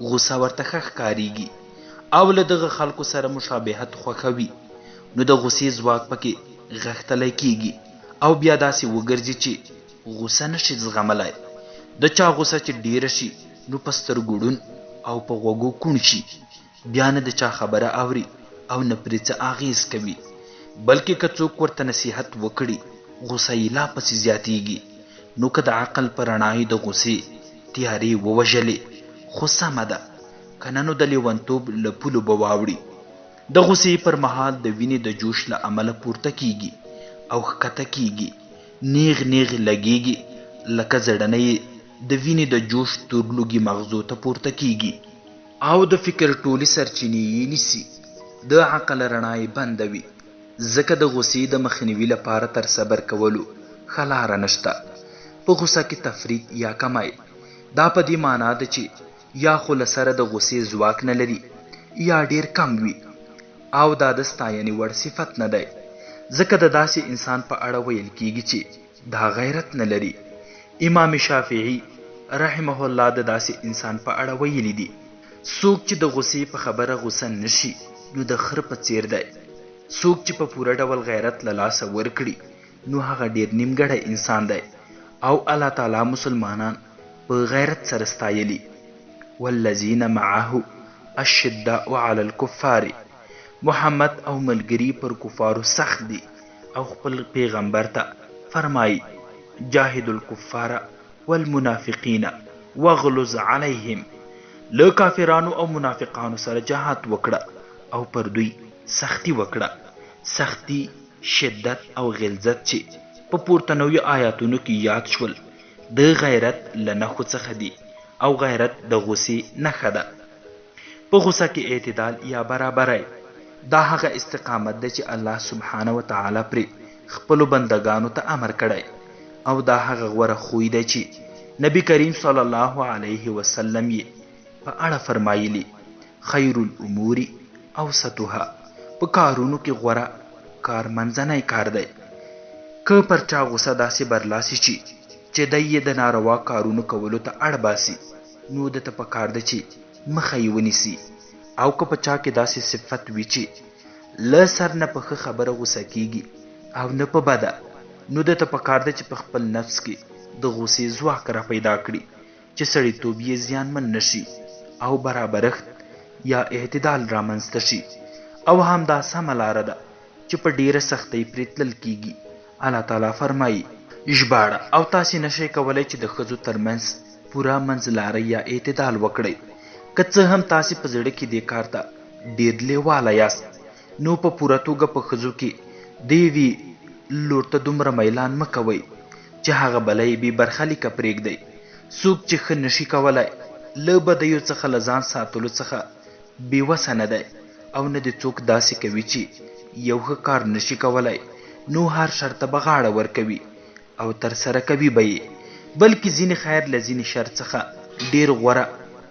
غوسه ورته ښه ښکارېږي او له دغه خلکو سره مشابهت خوښوي، نو د غوسې ځواک پکې غښتلی کیږي او بیا داسې وګرځي چې غوسه نشي زغملی. د چا غوسه چې ډیره شي نو په سترګو ړوند او په غوږو کوڼ شي، بیا نه د چا خبره اوري او نه پرې څه اغېز کوي، بلکې که څوک ورته نصیحت وکړي غوسه یې لا پسې زیاتیږي. نو که د عقل په رڼا یې د غوسې تیارې ووژلې خو سمه ده، که نه نو د لیونتوب له پولو به واوړي. د غوسې پر مهال د وینې د جوش له امله پورته کیږي او ښکته کیږي، نیغ لګیږي، لکه زړنۍ د وینې د جوش تورلوګي مغزو ته پورته کیږي او د فکر ټولې سرچینې یې نیسي. د عقل رڼا یې بندوي، ځکه د غوسې د مخنیوي لپاره تر صبر کولو ښه لاره نشته. په غوسه کې تفرید یا کمای، دا په دې معنا ده چې یا خو له سره د غوسې ځواک نه لري یا ډیر کم وي، او دا د ستاینې وړ صفت نه دی، ځکه د داسې انسان په اړه ویل کیږي چې دا غیرت نه لري. امام شافعي رحمه الله د داسې انسان په اړه ویلي دي: څوک چې د غوسې په خبره غوسه نشي نو د خره په څیر دی. څوک چې په پوره ډول غیرت له لاسه ورکړي نو هغه ډیر نیمګړی انسان دی او الله تعالی مسلمانان په غیرت سره ستایلي. والذین معه الشداء علی الکفار، محمد او ملګری پر کفارو سخت دي او خپل پیغمبر ته فرمایي: جاهد الکفار والمنافقین واغلظ علیهم، له کافرانو او منافقانو سره جهاد وکړه او پر دوی سختی وکړه. سختی، شدت او غلظت چې په پورتنوي آیاتونو کې یاد شول د غیرت له نښو څخه دي او غیرت د غوسې نښه ده. په غوسه کې اعتدال یا برابرۍ، دا هغه استقامت ده چې الله سبحانه وتعالی پرې خپلو بندگانو ته امر کړی، او دا هغه غوره خوی دی چې نبی کریم صلی الله علیه وسلم یې په اړه فرمایلی: خیر الامور اوسطها، په کارونو کې غوره کار منځنی کار دی. که پر چا غوسه داسې برلاسي شي چې دی یې د ناروا کارونو کولو ته اړ باسي، نو ده ته پکار ده چې مخه یې ونیسي. او که په چا کې داسې صفت وي چې له سر نه په ښه خبره غوسه کیږي او نه په بده، نو ده ته پکار ده چې په خپل نفس کې د غوسې ځواک را پیدا کړي چې سړیتوب یې زیانمن نشي او برابرښت یا اعتدال رامنځته شي. او همدا سمه لاره ده چې په ډیره سختۍ پرې تلل کیږي. الله تعالی فرمایي: ژباړه: او تاسې نشئ کولی چې د ښځو ترمنځ پوره منځلاره یا اعتدال وکړئ. که څه هم تاسې په زړه کې دې کار ته ډیر لیواله یاست، نو په پوره توګه په ښځو کې د یوې لور ته دومره میلان مه کوئ چې هغه بله یې بې برخلیکه پرېږدئ. څوک چې ښه نشي کولی له بدیو څخه له ځان ساتلو څخه بې وسه نه دی، او نه دې څوک داسې کوي چې یو ښه کار نشي کولی نو هر شر ته به غاړه ورکوي او ترسره کوي به یې، بلکې ځینې خیر له ځینې شر څخه ډیر غوره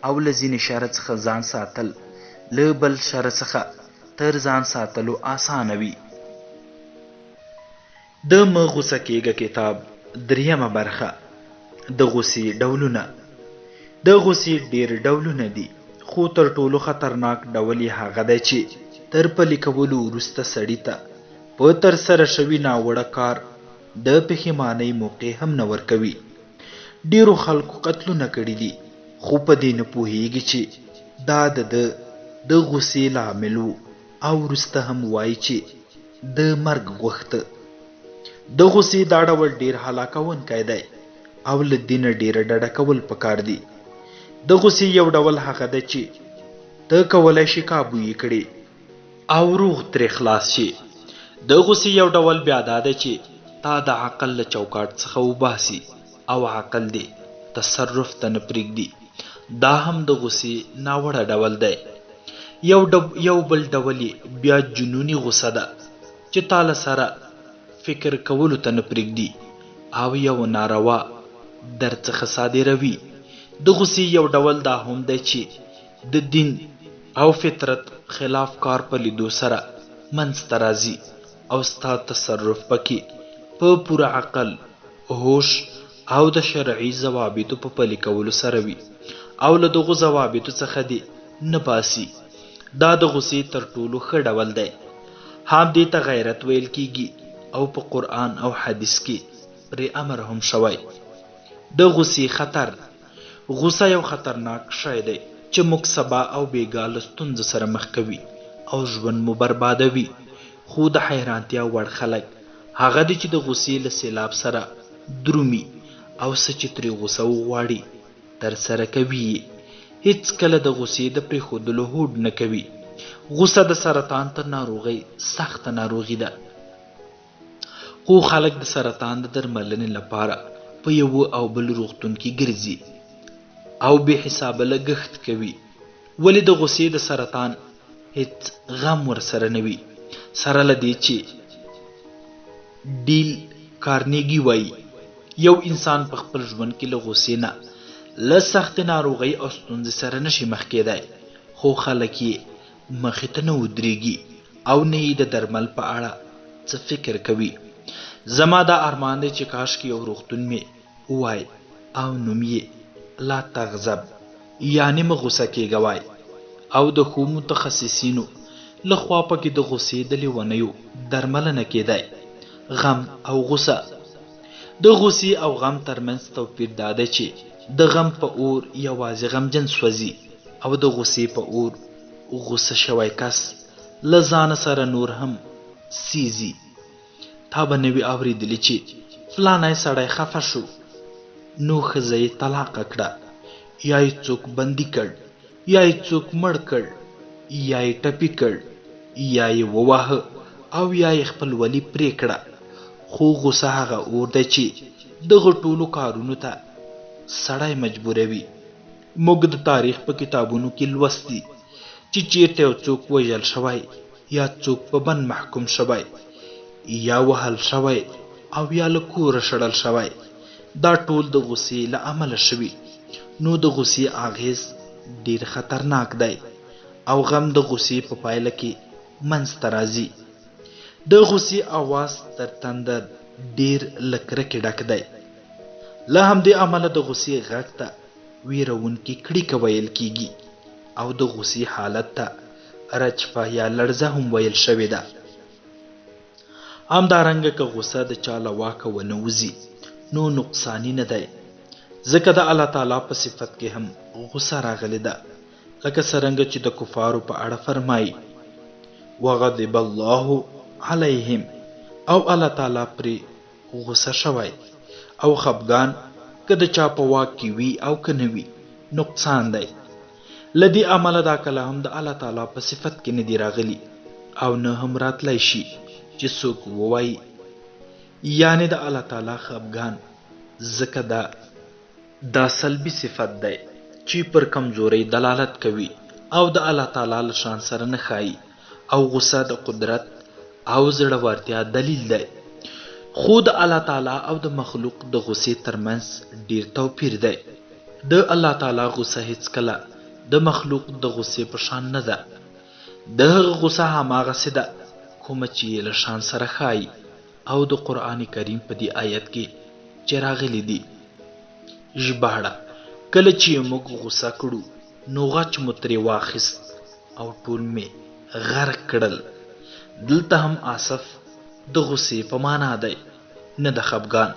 او له ځینې شر څخه ځان ساتل له بل شر څخه تر ځان ساتلو آسانه وي. د مه غوسه کېږه کتاب 3مه برخه. د غوسې ډولونه. د غوسې ډیر ډولونه دي، خو تر ټولو خطرناک ډول یې هغه دی چې تر پلي کولو وروسته سړي ته په ترسره شوي ناوړه کار د پښیمانۍ موقع هم نه ورکوي. ډیرو خلکو قتلونه کړي دي، خو په دې نه پوهیږي چې دا د غوسې لامل و، او وروسته هم وایي چې د مرګ غوښته. د غوسې دا ډول ډیر هلاکونکی دی او له دې نه ډیره ډډه کول پکار دي. د غوسې یو ډول هغه ده چې ته کولی شي کابو یې کړي او روغ ترې خلاص شي. د غوسې یو ډول بیا دا ده چې تا د عقل له چوکاټ څخه وباسي او عقل دې تصرف ته نه پرېږدي. دا هم د غوسې ناوړه ډول دی. یو بل ډول بیا جنوني غوسه ده چې تاله سره فکر کولو ته نه پرېږدي او یو ناروا درڅخه صادروي. د غوسې یو ډول دا هم دی چې د دین او فطرت خلاف کار په لیدو سره منځته راځي او ستا تصرف پکې په پوره عقل، هوش او د شرعي ضوابطو په پلي کولو سره وي او له دغو ضوابطو څخه دې نه باسي. دا د غوسې تر ټولو ښه ډول دی. هم دې ته غیرت ویل کیږي او په قرآن او حدیث کې پرې امر هم شوی. د غوسې خطر. غوسه یو خطرناک شی دی چې موږ سبا او بیګا له ستونزو سره مخ کوي او ژوند مو بربادوي. خو د حیرانتیا وړ خلک هغه دي چې د غوسې له سیلاب سره درومي او څه چې ترې غوسه وغواړي ترسره کوي یې. هیڅ کله د غوسې د پرېښودلو هوډ نه کوي. غوسه د سرطان تر ناروغۍ سخته ناروغي ده. خو خلک د سرطان د درملنې لپاره په یو او بل روغتون کې ګرځي او بې حسابه لګښت کوي. ولې د غوسې د سرطان هیڅ غم ورسره نه وي. سره له دې چې ډیل کارنیګي وایي یو انسان په خپل ژوند کې له غوسې نه له سختې ناروغۍ او ستونزې سره نشي مخ کېدی، خو خلک یې مخې ته نه ودرېږي او نه یې د درمل په اړه څه فکر کوي. زما دا ارمان دی چې کاشکې یو روغتون مې وای او نوم یې لا تغضب یعنی مه غوسه کېږه وای او د ښو متخصصینو له خوا پکې د غوسې د لیونیو درملنه کېدی. غم او غوسه. د غوسې او غم ترمنځ توپیر دا دی چې د غم په اور یوازې غمجن سوځي او د غوسې په اور غوسه شوی کس له ځانه سره نور هم سیزي. تا به نه وي اورېدلي چې فلانی سړی خفه شو نو ښځه یې طلاقه کړه، یا یې څوک بندي کړ، یا یې څوک مړ کړ، یا یې ټپي کړ، یا یې وواهه او یا یې خپل ولي پرې کړه. خو غوسه هغه اور دی چې دغه ټولو کارونو ته سړی مجبوروي. موږ د تاریخ په کتابونو کې لوستي چې چیرته یو څوک وژل شوی یا څوک په بند محکوم شوی یا وهل شوی او یا له کوره شړل شوی، دا ټول د غوسې له امله شوي. نو د غوسې اغیز ډیر خطرناک دی او غم د غوسې په پایله کې منځته راځي. د غوسې اواز تر تندر ډیر له کرکې ډک دی. له همدې امله د غوسې غږ ته ویرونکې کړیکه ویل کیږي او د غوسې حالت ته رجفه یا لړزه هم ویل شوې ده. همدارنګه که غوسه د چا له واکه ونه وځي نو نقصانی نه دی، ځکه د الله تعالی په صفت کې هم غوسه راغلی ده، لکه څرنګه چې د کفارو په اړه فرمایي وغضب الله علیهم، او الله تعالی پرې غوسه شوی او خفګان که د چا په واک کې وي او که نه وي نقصان دی. له دې امله دا کله هم د الله تعالی په صفت کې نه دی راغلی او نه هم راتلی شي چې څوک ووایي یعنی د الله تعالی خفګان، ځکه دا سلبي صفت دی چې پر کمزورۍ دلالت کوي او د الله تعالی له شان سره نه ښایي، او غوسه د قدرت او زړورتیا دلیل دی. خو د الله تعالی او د مخلوق د غوسې ترمنځ ډیر توپیر دی. د الله تعالی غوسه هیڅ کله د مخلوق د غوسې په شان نه ده. د هغه غوسه هماغسې ده کومه چې یې له شان سره ښایي، او د قرآن کریم په دې آیت کې چې راغلی دي ژباړه کله چې موږ غوسه کړو نو غچ مو ترې واخیست او ټول مې غرق کړل. دلته هم آصف د غوسې په معنا دی نه د خفګان.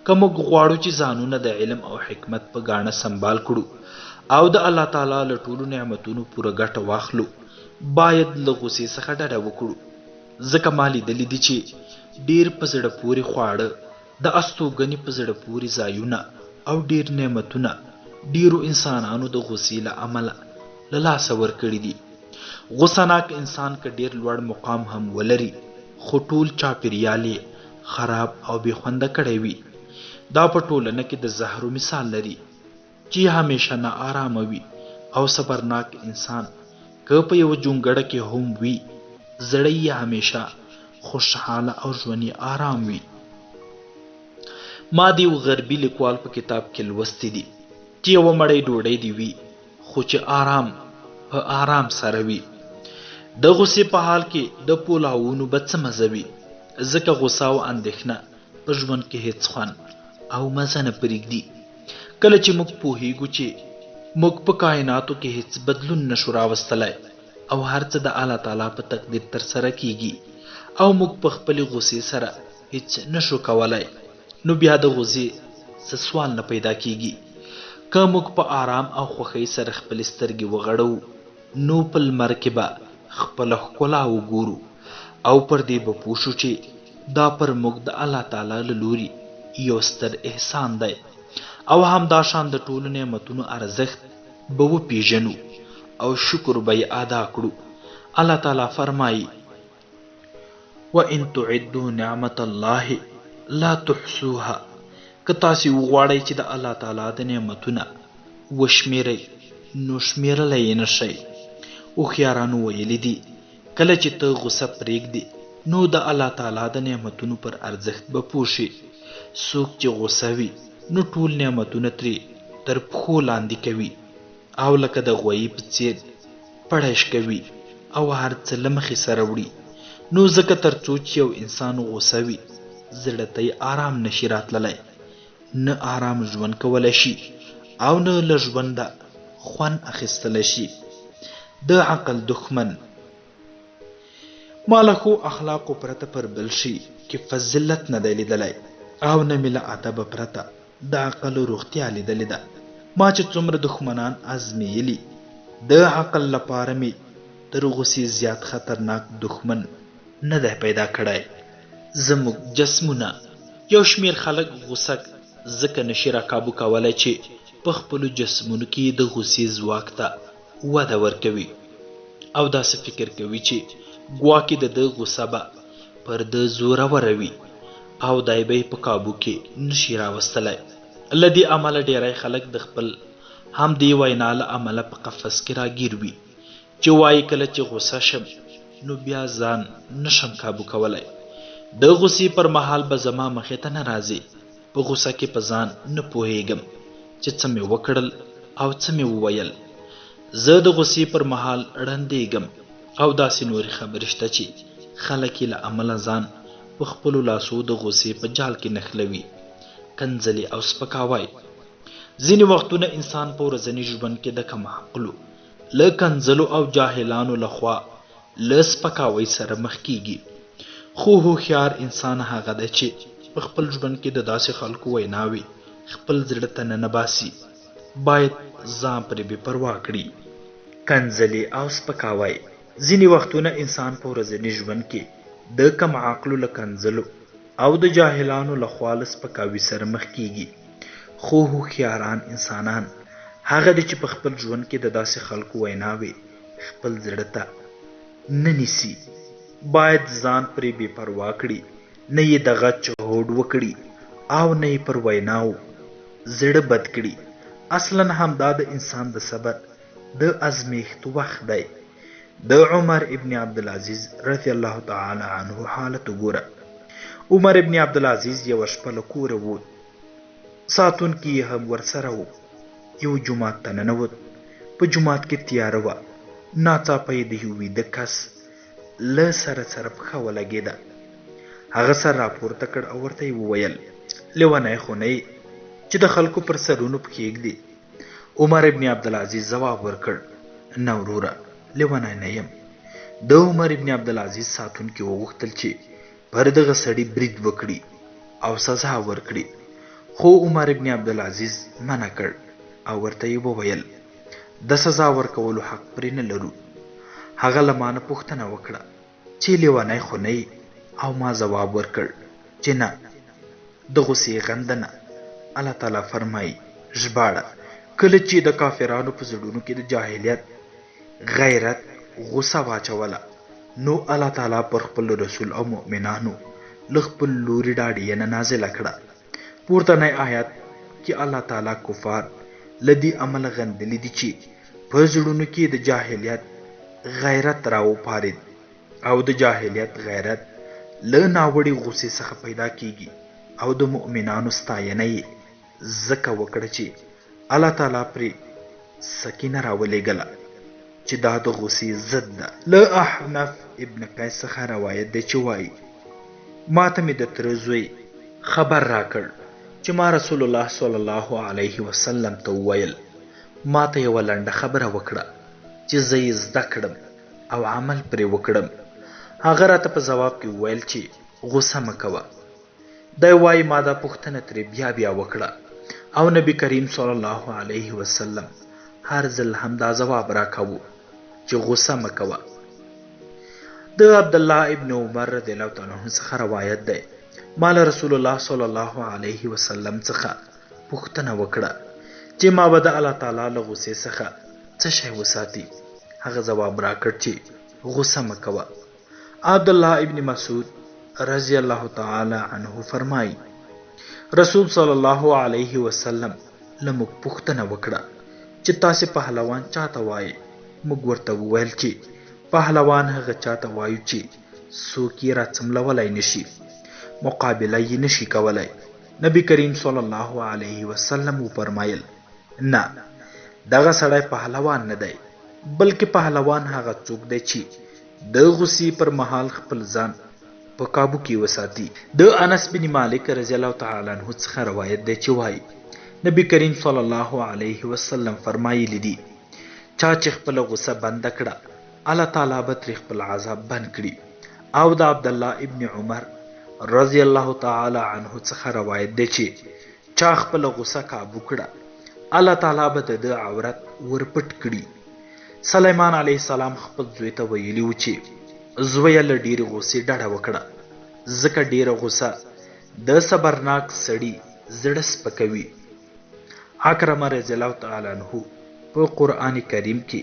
که موږ غواړو چې ځانونه د علم او حکمت په ګاڼه سنبال کړو او د الله تعالی له ټولو نعمتونو پوره ګټه واخلو، باید له غوسې څخه ډډه وکړو. ځکه ما لیدلي دي چې ډیر په زړه پورې خواړه، د استوګنې په زړه پورې ځایونه او ډیر نعمتونه ډیرو انسانانو د غوسې له امله له لاسه ورکړي دي. غوسه ناک انسان که ډیر لوړ مقام هم ولري خو ټول چاپیریال یې خراب او بې خونده کړی وي. دا په ټولنه کې د زهرو مثال لري چې همیشه نا آرامه وي او صبرناک انسان که په یو جونګړه کې هم وي زړه یې همیشه خوشحاله او ژوند یې آرام وي. ما د یو غربي لیکوال په کتاب کې لوستی دي چې یوه مړۍ ډوډۍ دې وي خو چې آرام په آرام سره وي. د غصې په حال کې د پولاوونو به څه مزه وي، ځکه غصه او اندېښنه په ژوند کې هیڅ خوند او مزه نه پرېږدي. کله چې موږ پوهیږو چې موږ په کائناتو کې هیڅ بدلون نشو راوستلی او هر څه د الله تعالی په تقدیر ترسره کیږي او موږ په خپلې غصې سره هیڅ نشو کولی، نو بیا د غصې څه سوال نه پیدا کیږي. که موږ په آرام او خوښۍ سره خپلې سترګې وغړوو نو په لمر کې به خپله ښکلا وګورو او پر دې به پوه شو چې دا پر موږ د الله تعالی له لوري یو ستر احسان دی او همدا شان د ټولو نعمتونو ارزښت به وپیژنو او شکر به یې ادا کړو. الله تعالی فرمایي وَإِن تُعِدُّوا نِعْمَةَ اللَّهِ لَا تُحْصُوهَا. که تاسې وغواړئ چې د الله تعالی د نعمتونه وشمیرئ نو شمیرلی یې نشئ. هوښیارانو ویلي دي کله چې ته غصه پرېږدې نو د الله تعالی د نعمتونو پر ارزښت به پوه شې. څوک چې غصه وي نو ټول نعمتونه ترې تر پښو لاندې کوي او لکه د غویي په څېر پړیش کوي او هر څه له مخې سره وړي. نو ځکه تر څو چې یو انسان غصه وي زړه ته یې آرام نشي راتللی، نه آرام ژوند کولی شي او نه له ژونده خوند اخیستلی شي. د عقل دښمن ما له ښو اخلاقو پرته پر بل شي کې فضیلت نه دی لیدلی او نه مې له ادبه پرته د عقل روغتیا لیدلې ده. ما چې څومره دښمنان ازمیلي د عقل لپاره مې تر غصې زیات خطرناک دښمن نه دی پیدا کړی. زموږ جسمونه یو شمیر خلک غصه ځکه نشي راکابو کولی چې په خپلو جسمونو کې د غصې ځواک ته وده ورکوي او داسې فکر کوي چې ګواکې د ده غصه به پر ده زوروره وي او دی به یې په کابو کې نشي راوستلی. له دې امله ډیری خلک د خپل همدې وینا له امله په قفس کې راګیر وي چې وایي کله چې غصه شم نو بیا ځان نشم کابو کولی. د غصې پر مهال به زما مخې ته نه راځي، په غصه کې په ځان نه پوهیږم چې څه مې وکړل او څه مې وویل. زه د غصې پر مهال ړندېږم او داسې نورې خبرې شته چې خلک یې له امله ځان په خپلو لاسو د غصې په جال کې نښلوي. کنځلې او سپکاوی. ځینې وختونه انسان په ورځني ژوند کې د کم عقلو له کنځلو او جاهلانو لخوا له سپکاوی سره مخ کیږي، خو هوښیار انسان هغه دی چې په خپل ژوند کې د داسې خلکو ویناوې خپل زړه ته ننباسي. باید ځان پرې بې پروا کړي. کنځلې او سپکاوی. ځینې وختونه انسان په ورځني ژوند کې د کم عقلو له کنځلو او د جاهلانو لخوا له سپکاوي سره مخ کیږي، خو هوښیاران انسانان هغه دي چې په خپل ژوند کې د داسې خلکو ویناوې خپل زړه ته نه نیسي. باید ځان پرې بې پروا کړي، نه یې دغه چهوډ وکړي او نه یې پر ویناو زړه بد کړي. اصلا همدا د انسان د صبر د ازمیښت وخت دی. د عمر ابن عبدالعزیز رضی الله تعالی عنه حالت وګوره. عمر ابن عبدالعزیز یوه شپه له کوره ووت، ساتونکي یې هم ورسره و. یو جومات ته ننوت. په جومات کې تیاره وه. ناڅاپه یې د یو ویده کس له سره پښه ولګېده. هغه سر راپورته کړ او ورته یې وویل لیونی خو نه یې چې د خلکو پر سرونو پښې ږدي؟ عمر ابن عبدالعزیز ځواب ورکړ نه وروره، لیونی نه یم. د عمر ابن عبدالعزیز ساتونکي وغوښتل چې پر دغه سړي برید وکړي او سزا ورکړي، خو عمر ابن عبدالعزیز منع کړ او ورته یې وویل د سزا ورکولو حق پرې نه لرو. هغه له ما نه پوښتنه وکړه چې لیونی خو نه یې، او ما ځواب ورکړ چې نه، د غصې غنده نه. الله تعالی فرمایي ژباړه کله چې د کافرانو په زړونو کې د جاهلیت غیرت غصه واچوله نو الله تعالی پر خپل رسول او مؤمنانو له خپل لوري ډاډینه نازله کړه. پورتنی آیات کې الله تعالی کفار له دې امله غندلي دي چې په زړونو کې د جاهلیت غیرت راوپارید او د جاهلیت غیرت له ناوړې غوسې څخه پیدا کیږي او د مؤمنانو ستاینه یې ځکه وکړه چې الله تعالی پرې سکینه راولېږله چې دا د غوسې ضد ده. له احنف ابن قیس څخه روایت دی چې وایي ماته مې د تره زوی خبر راکړ چې ما رسول الله صلی الله علیه وسلم ته وویل ماته یوه لنډه خبره وکړه چې زه یې زده کړم او عمل پرې وکړم. هغه راته په ځواب کې وویل چې غوسه مه کوه. دی وایي ما دا پوښتنه ترې بیا وکړه او نبی کریم صلی الله علیه وسلم هر ځل هم دا ځواب راکاوه چې غوسه مه کوه. د عبدالله ابن عمر رضی الله تعالی عنه څخه روایت دی ما له رسول الله صلی الله علیه وسلم څخه پوښتنه وکړه چې ما به د الله تعالی له غوسې څخه څه شی وساتي. هغه ځواب راکړ چې غوسه مه کوه. عبدالله ابن مسعود رضی الله تعالی عنه فرمایي رسول صلی الله علیه وسلم له موږ پوښتنه وکړه چې تاسې پهلوان چاته وایي. موږ ورته وویل چې پهلوان هغه چاته وایو چې څوک یې راڅملولی نشي، مقابله یې نشي کولی. نبی کریم صلی الله علیه وسلم وفرمایل نه، دغه سړی پهلوان نه دی، بلکې پهلوان هغه څوک دی چې د غوسې پر مهال خپل ځان په کابو کې وساتي. د انس بن مالک رضی الله تعالی عنه څخه روایت دی چې وایي نبی کریم صلی الله علیه وسلم فرمایلی دي چا چې خپل غوسه بند کړه الله تعالی به ترې خپل عذاب بند کړي. او د عبدالله ابن عمر رضی الله تعالی عنه څخه روایت دی چې چا خپل غوسه کابو کړه الله تعالی به د عورت ورپټ کړي. سلیمان علیه السلام خپل زوی ته ویلي و چې زویه له ډېرې غوسې ډډه وکړه ځکه ډېره غوسه د صبرناک سړي زړه سپکوي. اکرمه رضی الله تعالی عنه په قرآن کریم کې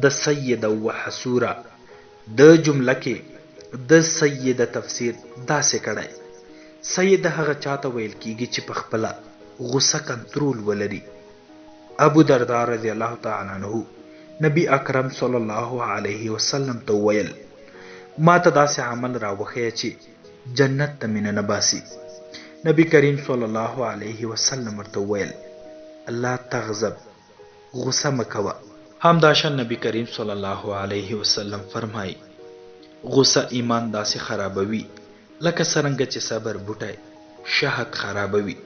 د سید و حسوره د جمله کې د سید تفسیر داسې کړی سید هغه چاته ویل کیږي چې په خپله غوسه کنټرول ولري. ابو درداء رضی الله تعالی عنه نبی اکرم صلی الله علیه وسلم ته ویل ما ته داسې عمل راوښیه چې جنت ته مې ننباسي. نبی کریم صلی الله علیه وسلم ورته ویل لا تغضب، غوسه مه کوه. همداشان نبی کریم صلی الله علیه وسلم فرمایي غوسه ایمان داسې خرابوي لکه څرنګه چې صبر بوټی شهد خرابوي.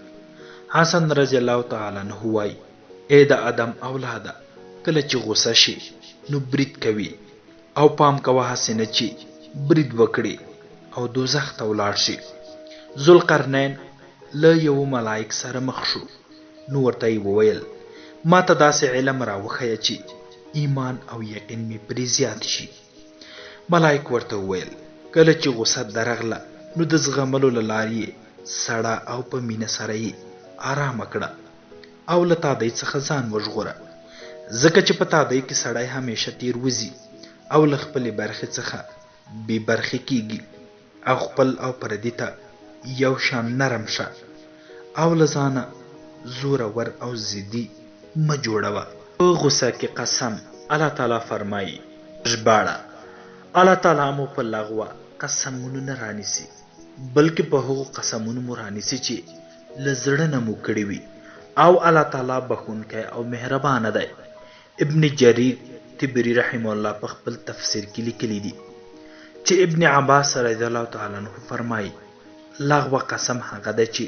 حسن رضی الله تعالی عنه وایي ای د آدم اولاده کله چې غوسه شي نو برید کوي او پام کوه هسې نه چې برید وکړي او دوزخ ته ولاړ شي. ذوالقرنین له یو ملائک سره مخ شو نو ورته یې وویل ما ته داسې علم راوښیه چې ایمان او یقین مې پرې زیات شي. ملائک ورته وویل کله چې غوسه درغله نو د زغملو له لارې یې سړه او په مینه سره یې آرامه کړه او له تادۍ څخه ځان وژغوره ځکه چې په تادۍ کې سړی همیشه تیر وځي او له خپلې برخې څخه بې برخې کیږي او خپل او پردي ته یو شان نرم شه او له ځانه زورور او ضدي مه جوړوه. په غوسه کې قسم الله تعالی فرمایي ژباړه الله تعالی مو په لغوه قسمونو نه رانیسي بلکې په هغو قسمونو مو رانیسي چې له زړه نه مو کړي وي او الله تعالی بخښونکی او مهربانه دی. ابن جریر طبري رحمه الله په خپل تفسیر کې لیکلی دي چې ابن عباس رضی الله تعالی عنه فرمایي لغوه قسم هغه دی چې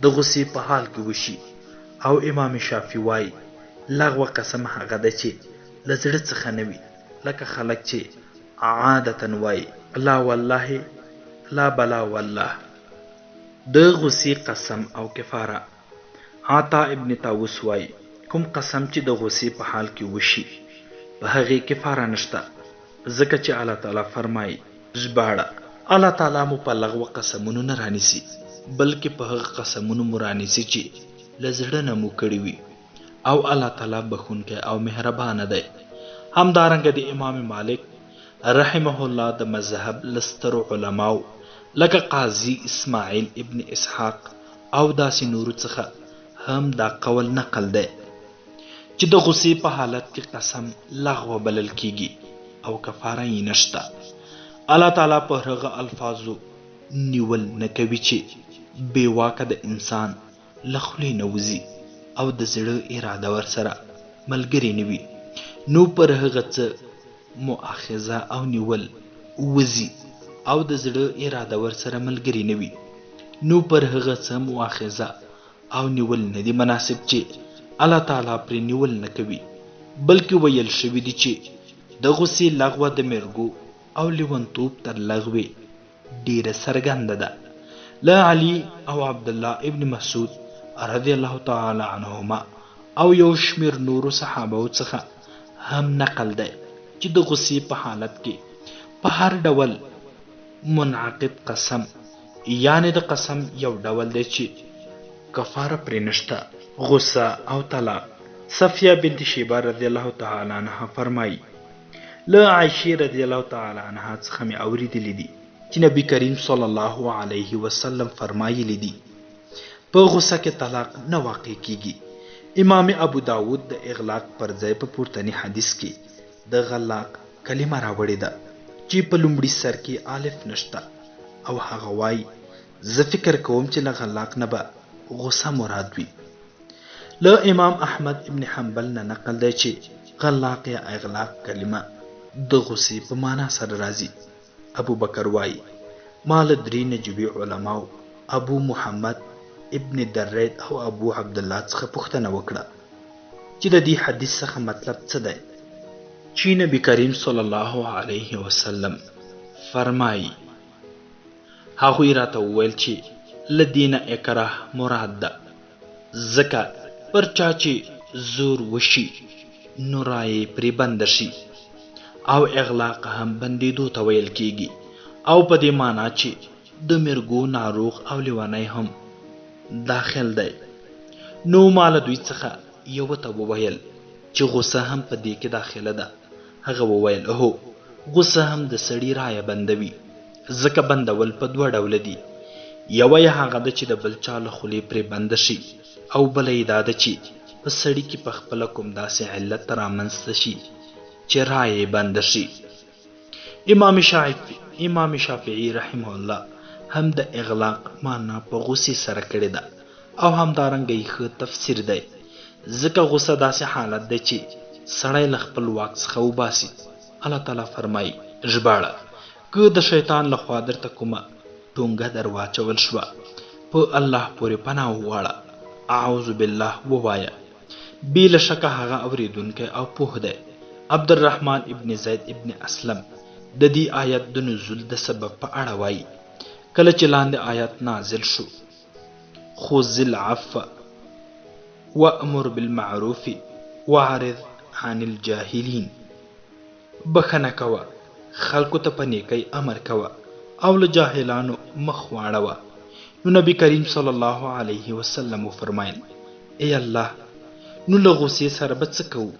د غوسې په حال کې وشي او امام شافعي وایي لغوه قسم هغه دی چې له زړه څخه نه وي لکه خلک چې عادتا وایي لا والله لا بلا والله. د غوسې قسم او کفاره عطا ابن طاووس وایي کوم قسم چې د غوسې په حال کې وشي په هغې کفاره نشته ځکه چې الله تعالی فرمایي ژباړه الله تعالی مو په لغوه قسمونو نه رانیسي بلکې په هغه قسمونو مو رانیسي چې له زړه نه مو کړي وي او الله تعالی بخښونکی او مهربانه دی. همدارنګه د امام مالک رحمه الله د مذهب لسترو علماو لکه قاضي اسماعیل ابن اسحاق او داسې نورو څخه هم دا قول نقل دی چې د غصې په حالت کې قسم لغوه بلل کیږي او کفاره یې نشته. الله تعالی په هغه الفاظو نیول نه کوي چې بې واکه د انسان له خولې نه وځي او د زړه اراده ورسره ملګرې نه وي، نو پر هغه څه مؤاخذه او نیول وځي او د زړه اراده ورسره ملګرې نه وي، نو پر هغه څه مؤاخذه او نیول نه دي مناسب چې الله تعالی پرې نیول نه کوي، بلکې ویل شوي دي چې د غصې لغوه د مرګو او لیونتوب تر لغوې ډیره څرګنده ده. له علي او عبدالله ابن مسعود رضی الله تعالی عنهما او یو شمیر نورو صحابو څخه هم نقل دی چې د غصې په حالت کې په هر ډول منعقد قسم یعنی د قسم یو ډول دی چې کفاره پرې نشته، غصه او طلاق. صفیه بنت شیبه رضی الله تعالی عنها فرمایي له عائشه رضی الله تعالی عنها څخه مې اوریدلی دي چې نبی کریم صلی الله علیه وسلم فرمایلی دي په غصه کې طلاق نه واقع کیږي. امام ابو داود د اغلاق پر ځای په پورتنی حدیث کې د غلاق کلمه راوړې ده چې په لومړي سر کې الف نشته او هغه وایي زه فکر کوم چې له غلاق نه به غصه مراد وي. له امام احمد ابن حنبل نه نقل دی چې غلاق یا اغلاق کلمه د غصې په معنا سره راځي. ابو بکر وایي ما له درې نجوي علماو ابو محمد ابن درید او ابو عبدالله څخه پوښتنه وکړه چې د دې حدیث څخه مطلب څه دی چې نبی کریم صلی الله علیه وسلم فرمایي. هغوی راته وویل چې له دینه اکراه مراد ده، ځکه پر چا چې زور وشي نو رایې پرې بنده شي، او اغلاق هم بندیدو ته ویل کیږي، او په دې معنا چې د مرګو ناروغ او لیونی هم داخل دی. نو مال دوی څخه یو ته وویل چې غصه هم په دې کې داخله ده. هغه وویل هو، غصه هم د سړي رایه بندوي، ځکه بندول په دوه ډوله دي، یوه یې هغه ده چې د بل چا له خولې پرې بنده شي، او بله یې دا ده چې په سړي کې په خپله کوم داسې علت رامنځته شي چې رایې بنده شي. امام شافعي رحمه الله هم د اغلاق معنا په غصې سره کړې ده، او همدارنګه یې ښه تفسیر دی، ځکه غصه داسې حالت دی چې سړی له خپل واک څخه وباسي. الله تعالی فرمایي ژباړه که د شیطان لخوا درته کومه ټونګه در واچول شوه په الله پورې پناه وغواړه، اعوذ بالله ووایه، بې له شکه هغه اورېدونکی او پوه دی. عبدالرحمن ابن زید ابن اسلم د دې آیت د نزول د سبب په اړه وایي کله چې لاندې آیت نازل شو خذ العفو وامر بالمعروف واعرض عن الجاهلین، بخنه کوه، خلکو ته په نیکۍ امر کوه او له جاهلانو مخ واړوه. نو نبی کریم صلی الله علیه وسلم وفرمایل ای الله، نو له غصې سره به څه کوو؟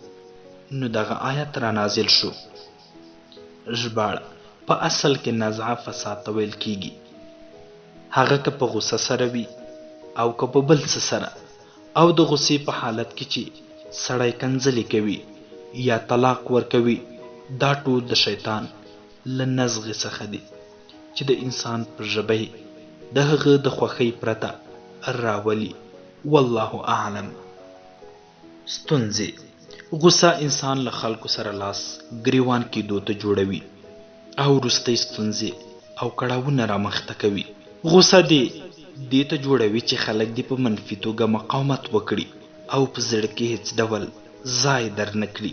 نو دغه آیت را نازل شو. ژباړه په اصل کې نزعه فساد ته ویل کیږي، هغه که په غصه سره وي او که په بل څه سره، او د غصې په حالت کې چې سړی کنځلې کوي یا طلاق ورکوي، دا ټول د شیطان له نزغې څخه دي چې د انسان پر ژبه د هغه د خوښۍ پرته راولي. والله اعلم. ستونزې: غصه انسان له خلکو سره لاس ګریوان کېدو ته جوړوي او وروستۍ ستونزې او کړاوونه رامخته کوي. غصه دې ته جوړوي چې خلک دې په منفي توګه مقاومت وکړي او په زړه کې هیڅ ډول ځای در نه کړي،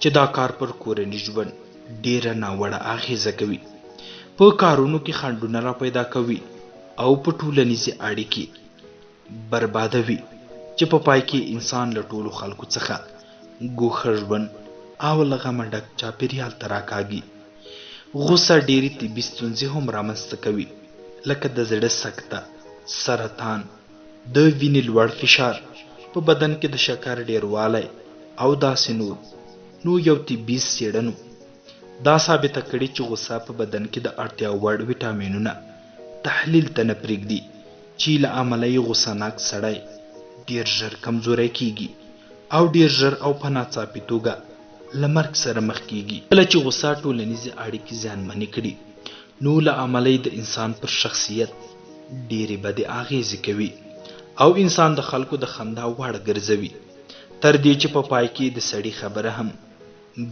چې دا کار پر کورني ژوند ډیره ناوړه اغیزه کوي، په کارونو کې خنډونه را پیدا کوي او په ټولنیزې اړیکې بربادوي، چې په پای کې انسان له ټولو خلکو څخه ګوښه ژوند او له غمه ډک چاپېریال ته راکاږي. غصه ډېرې طبي ستونزې هم رامنځته کوي، لکه د زړه سکته، سرطان، د وینې لوړ فشار، په بدن کې د شکر ډیروالی او داسې نور. نو یو طبي څېړنو دا ثابته کړې چې غصه په بدن کې د اړتیا وړ ویټامینونه تحلیل ته نه پرېږدي، چې له امله یې غصه ناک سړی ډېر ژر کمزوری کیږي او ډیر ژر او په ناڅاپي توګه له مرګ سره مخ کیږي. کله چې غوسه ټولنیزې اړیکې زیانمنې کړي نو له امله د انسان پر شخصیت ډېرې بدې اغېزې کوي او انسان د خلکو د خندا وړ ګرځوي، تر دې چې په پای کې د سړي خبره هم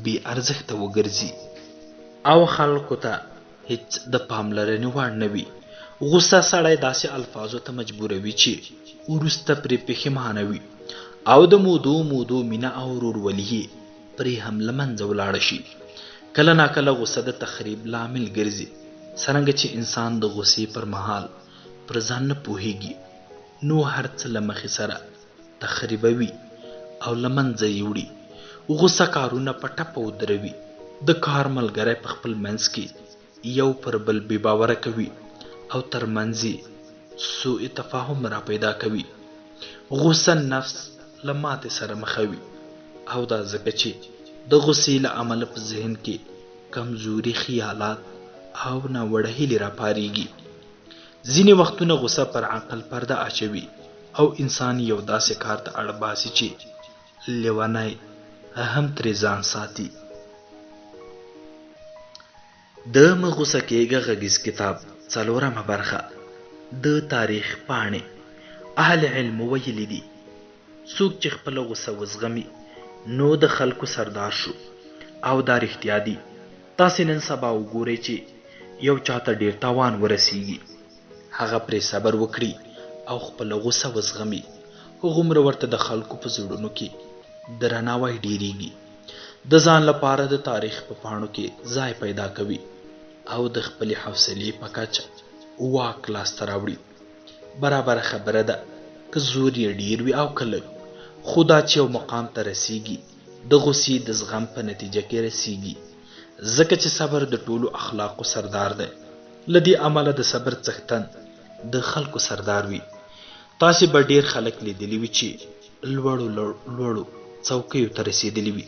بې ارزښته وګرځي او خلکو ته هیڅ د پاملرنې وړ نه وي. غوسه سړی داسې الفاظو ته مجبوروي چې وروسته پرې پښیمانه وي او د مودو مینه او ورورولي پرې هم له منځه ولاړه شي. کله ناکله غوسه د تخریب لامل ګرځي، څرنګه چې انسان د غوسې پر مهال پر ځان نه پوهیږي نو هر څه له مخې سره تخریبوي او له منځه یې وړي. غوسه کارونه په ټپه ودروي، د کار ملګری په خپل منځ کې یو پر بل بې باوره کوي او ترمنځ یې سوء تفاهم را پیدا کوي. غوسه نفس له ماتې سره مخوي او دا ځکه چې د غوسې له امله په ذهن کې کمزوري خیالات او ناوړه هیلې راپارېږي. ځینې وختونه غوسه پر عقل پرده اچوي او انسان یو داسې کار ته اړ باسي چې لیونی هم ترې ځان ساتي. د مه غوسه کېږه غږیز کتاب 4مه برخه د تاریخ پاڼې. اهل علم ویلي دي څوک چې خپله غوسه وزغمي نو د خلکو سردار شو، او دا رښتیا دي. تاسې نن سبا وګورئ چې یو چاته ډیر تاوان ورسیږي، هغه پرې صبر وکړي او خپله غوسه وزغمي، هغومره ورته د خلکو په زړونو کې درناوی ډیریږي، د ځان لپاره د تاریخ په پاڼو کې ځای پیدا کوي او د خپلې حوصلې په کچه واک لاسته راوړي. برابره خبره ده که زور یې ډیر وي او که لږ، خو دا چې یو مقام ته رسیږي د غوسې د زغم په نتیجه کې رسیږي، ځکه چې صبر د ټولو اخلاقو سردار دی. له دې امله د صبر څښتن د خلکو سردار وي. تاسې به ډیر خلک لیدلی وي چې لوړو څوکیو ته رسیدلی وي،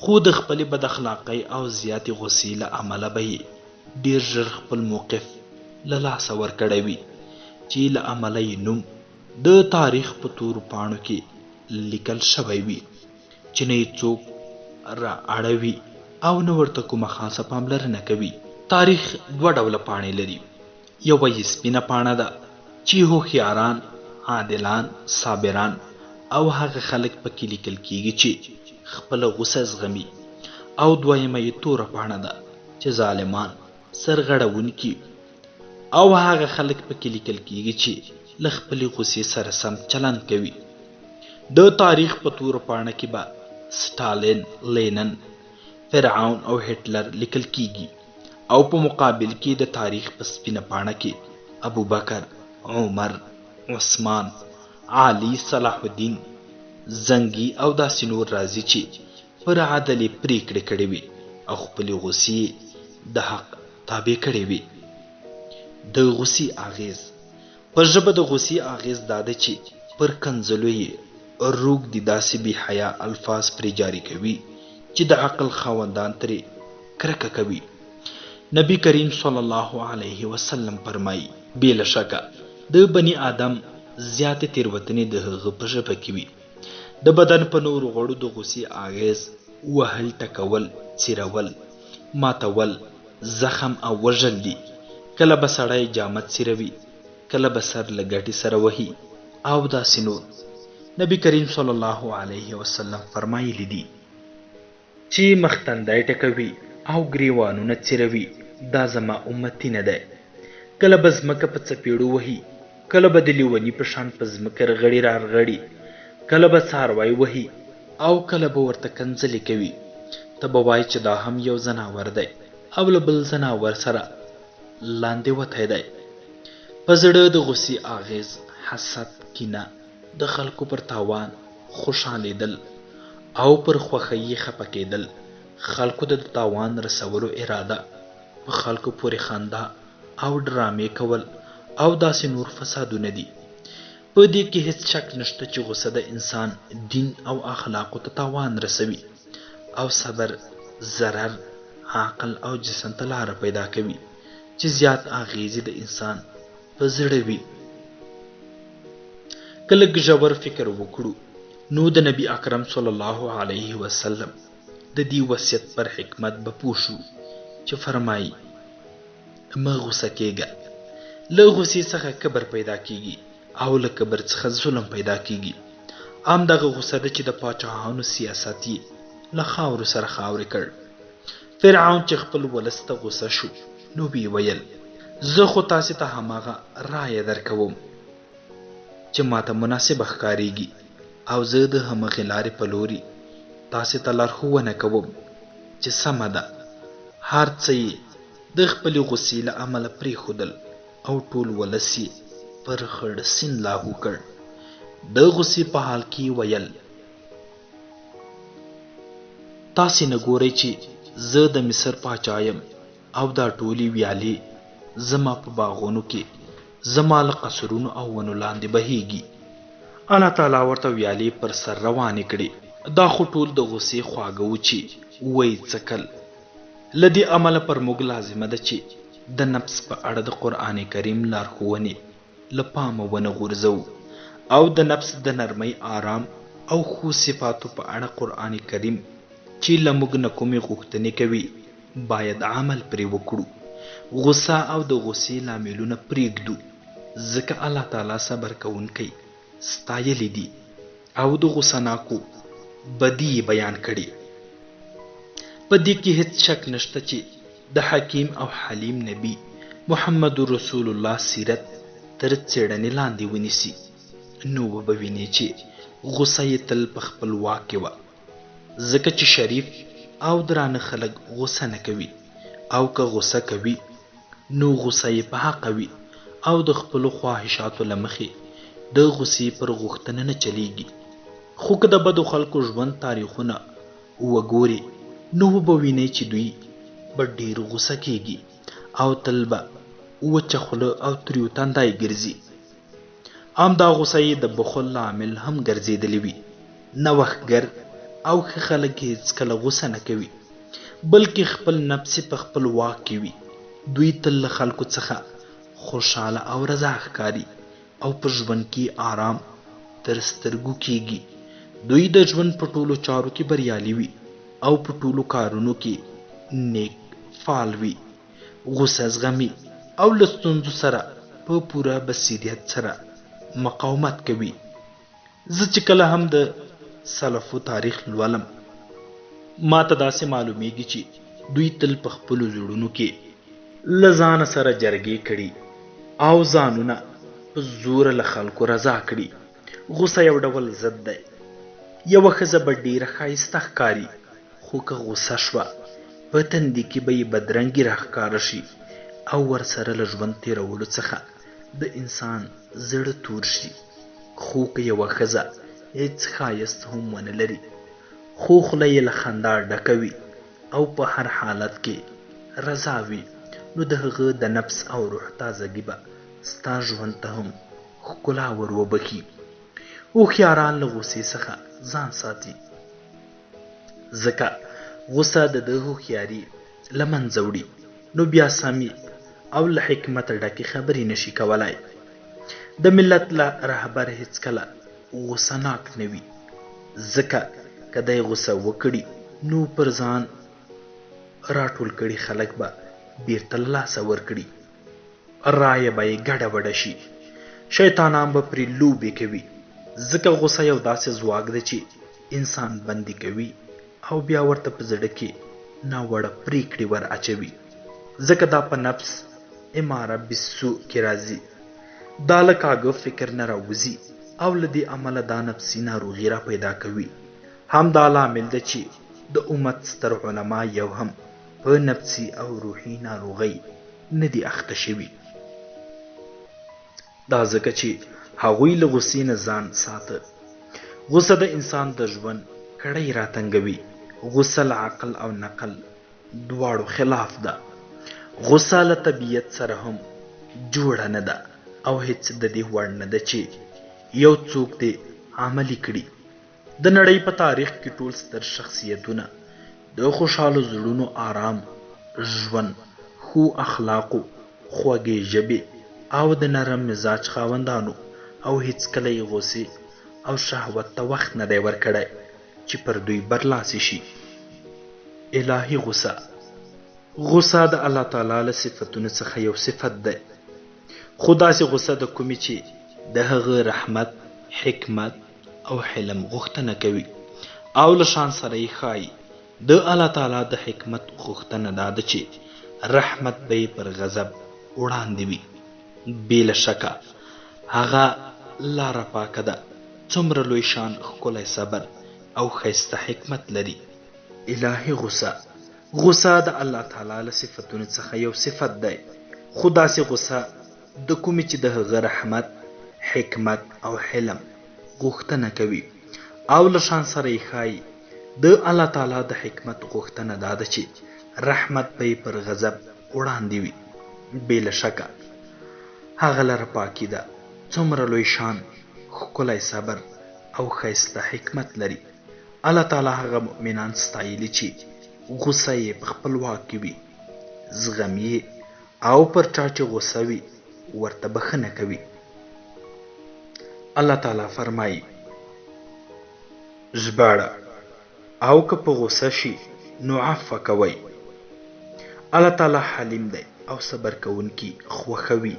خو د خپلې بد اخلاقۍ او زیاتې غوسې له امله به یې ډیر ژر خپل موقف له لاسه ورکړی وي چې له امله یې نوم د تاریخ په تورو پاڼو کې لیکل شوی وي چې نه یې څوک را اړوي او نه ورته کومه خاصه پاملرنه کوي. تاریخ 2 ډوله پاڼې لري. یوه یې سپینه پاڼه ده چې هوښیاران، عادلان، صابران او هغه خلک پکې لیکل کیږي چې خپله غوسه زغمي، او دویمه یې توره پاڼه ده چې ظالمان، سرغړونکي او هغه خلک پکې لیکل کیږي چې له خپلې غوسې سره سم چلند کوي. د تاریخ په توره پاڼه کې به سټالین، لینن، فرعون او هټلر لیکل کیږي، او په مقابل کې د تاریخ په سپینه پاڼه کې ابوبکر، عمر، عثمان، علي، صلاح الدین، زنګي او داسې نور راځي چې پر عدل یې پریکړې کړې وي او خپلې غوسې د حق تابع کړې وي. د غوسې اغیز. په ژبه د غوسې اغیز دا ده چې پر کنځلو یې روږ دي داسې بې حیا الفاظ پرې جاري کوي چې د عقل خاوندان ترې کرکه کوي. نبی کریم صلی الله علیه وسلم فرمایي بې له شکه د بني آدم زیاتې تېروتنې د هغه په ژبه کې وي. د بدن په نورو غړو د غوسې اغیز وهل، ټکول، څیرول، ماتول، زخم او وژل دي. کله به سړی جامد څیروي، کله به سر له ګټې سره وهي او داسې نور. نبی کریم صلی الله علیه وسلم فرمایلی دي چې مختندی ټکوي او ګریوانونه څیروي دا زما امتی نه دی. کله به ځمکه په څپېړو وهي، کله به د لیوني په شان په ځمکه رغړي رغړي، کله به څاروی وهي او کله به ورته کنځلې کوي. ته به وایې چې دا هم یو ځناور دی او له بل ځناور سره لاندې وتی دی. په زړه د غوسې اغیز حسد، کینه، د خلکو پر تاوان خوشحالیدل او پر خوښۍ خفه کېدل، خلکو ته د تاوان رسولو اراده، په خلکو پورې خندا او ډرامې کول او داسې نور فسادونه دي. په دې کې هیڅ شک نشته چې غوسه د انسان دین او اخلاقو ته تاوان رسوي او صبر، ضرر، عقل او جسم ته لاره پیدا کوي چې زیات اغیزې د انسان په زړه وي. که لږ ژور فکر وکړو نو د نبی اکرم صلی الله علیه وسلم د دې وصیت پر حکمت به پوه شو چې فرمایي مه غوسه کېږه. له غوسې څخه کبر پیدا کیږي او له کبر څخه ظلم پیدا کیږي. همدغه غوسه ده چې د پاچاهانو سیاست یې له خاورو سره خاورې کړ. فرعون چې خپل ولس ته غوسه شو نو ویې ویل زه خو تاسې ته هماغه رایه درکوم چې ماته مناسبه ښکارېږي او زه د همغې لارې په لوري تاسې ته لارښوونه کوم چې سمه ده. هر څه یې د خپلې غوسې له امله پرېښودل او ټول ولس یې پر خړ سیند لاهو کړ. د غوسې په حال کې ویل تاسې نه ګورئ چې زه د مصر پاچا یم او دا ټولې ویالې زما په باغونو کې زما له قصرونو او ونو لاندې بهیږي. الله تعالی ورته ویالې پر سر روانې کړې. دا خو ټول د غوسې خواږه و چې وایي څکل. له دې امله پر موږ لازمه ده چې د نفس په اړه د قرآن کریم لارښوونې له پامه ونه غورځو او د نفس د نرمۍ آرام او ښو صفاتو په اړه قرآن کریم چې له موږ نه کومې غوښتنې کوي باید عمل پرې وکړو. غوسه او د غوسې لاملونه پرېږدو ځکه الله تعالی صبر کوونکی ستایلی دي او د غوسناکو بدي بیان کړي. په دې کې هیڅ شک نشته چې د حکیم او حلیم نبی محمد رسول الله سیرت تر څېړنې لاندې ونیسي نو به ویني چې غوسه یې تل په خپل واک کې وه ځکه چې شریف او درانه خلک غوسه نه کوي او که غوسه کوي نو غوسه یې په حقه وي او د خپلو خواهشاتو له مخې د غوسې پر غوښتنه نه چلیږي. خو که د بدو خلکو ژوند تاریخونه وګوري نو به وینئ چې دوی به ډېر غوسه کیږي او تل به وچه خوله او تریو تندی ګرځي. همدا غوسه یې د بخل لامل هم ګرځېدلی وي. نوښتګر او ښه خلک هېڅکله غوسه نه کوي بلکې خپل نفس په خپل واک کې وي. دوی تل له خلکو څخه خوشحاله او رضا ښکاري او په ژوند کې آرام تر سترګو کیږي. دوی د ژوند په ټولو چارو کې بریالي وي او په ټولو کارونو کې نیک فعال وي. غوسه زغمي او له ستونزو سره په پوره بصیرت سره مقاومت کوي. زه چې کله هم د سلفو تاریخ لولم ما ته داسې معلومیږي چې دوی تل په خپلو زړونو کې له ځانه سره جرګې کړي او ځانونه په زوره له خلکو رضا کړي. غوسه یو ډول ضد دی. یوه ښځه به ډېره ښایسته ښکاري خو که غوسه شوه په تندي کې به یې بدرنګي راښکاره شي او ورسره له ژوند تېرولو څخه د انسان زړه تور شي. خو که یوه ښځه هیڅ ښایست هم ونه لري خو خوله یې له خندا ډکه وي او په هر حالت کې رضا وي نو د هغه د نفس او روح تازګي به ستا ژوند ته هم ښکلا ور وبخي. هوښیاران له غوسې څخه ځان ساتي ځکه غوسه د ده هوښیاري له منځه وړي نو بیا سمې او له حکمته ډکې خبرې نشي کولای. د ملت له رهبر هیڅکله غوسه ناک نه وي ځکه که دی غوسه وکړي نو پر ځان راټول کړي خلک به بیرته له لاسه ورکړي. رایه به یې ګډه وډه شي. شیطانان به پرې لوبې کوي ځکه غوسه یو داسې ځواک دی چې انسان بندي کوي او بیا ورته په زړه کې ناوړه پریکړې ور اچوي ځکه دا په نفس اماره بالسوء کې راځي. دا له کاږه فکر نه راوځي او له دې عمله دا نفسي ناروغي را پیدا کوي. همدا لامل ده چې د امت ستر علما یو هم په نفسي او روحي ناروغۍ نه دي اخته شوي. دا ځکه چې هغوی له غوسې نه ځان ساته. غوسه د انسان د ژوند کړۍ راتنګوي. غوسه له عقل او نقل دواړو خلاف ده. غوسه له طبیعت سره هم جوړه نه ده او هیڅ د دې وړ نه ده چې یو څوک دې عملي کړي. د نړۍ په تاریخ کې ټول ستر شخصیتونه د خوشحالو زړونو آرام ژوند خو اخلاقو خوږې ژبې او د نرم مزاج خاوندانو او هیڅکله یې غوسې او شهوت ته وخت نه دی ورکړی چې پر دوی برلاسي شي. الهي غصه د الله تعالی له صفتونو څخه یو صفت دی، خو داسې غصه د کومې چې د هغه رحمت، حکمت او حلم غوښتنه کوي، او له شان سره یې ښایي. د الله تعالی د حکمت غوښتنه دا ده چې رحمت به یې پر غضب وړاندې وي. بې له شکه هغه لاره پاکه ده، څومره لوی شان، ښکلی صبر او ښایسته حکمت لري. الهي غصه د الله تعالی له صفتونو څخه یو صفت دی، خو داسې غصه د کومې چې د هغه رحمت، حکمت او حلم غوښتنه کوي، او له شان سره یې ښایي. د الله تعالی د حکمت غوښتنه دا ده چې رحمت به یې پر غضب وړاندې وي. بې له شکه هغه لره پاکي ده، څومره لوی شان، ښکلی صبر او ښایسته حکمت لري. الله تعالی هغه مؤمنان ستایلي چې غصه یې په خپل واک کې وي، زغم یې، او پر چا چې غصه وي ورته بخښنه کوي. الله تعالی فرمایي: ژباړه: او که په غصه شي نو عفو کوئ. الله تعالی حلیم دی او صبر کوونکي خوښوي.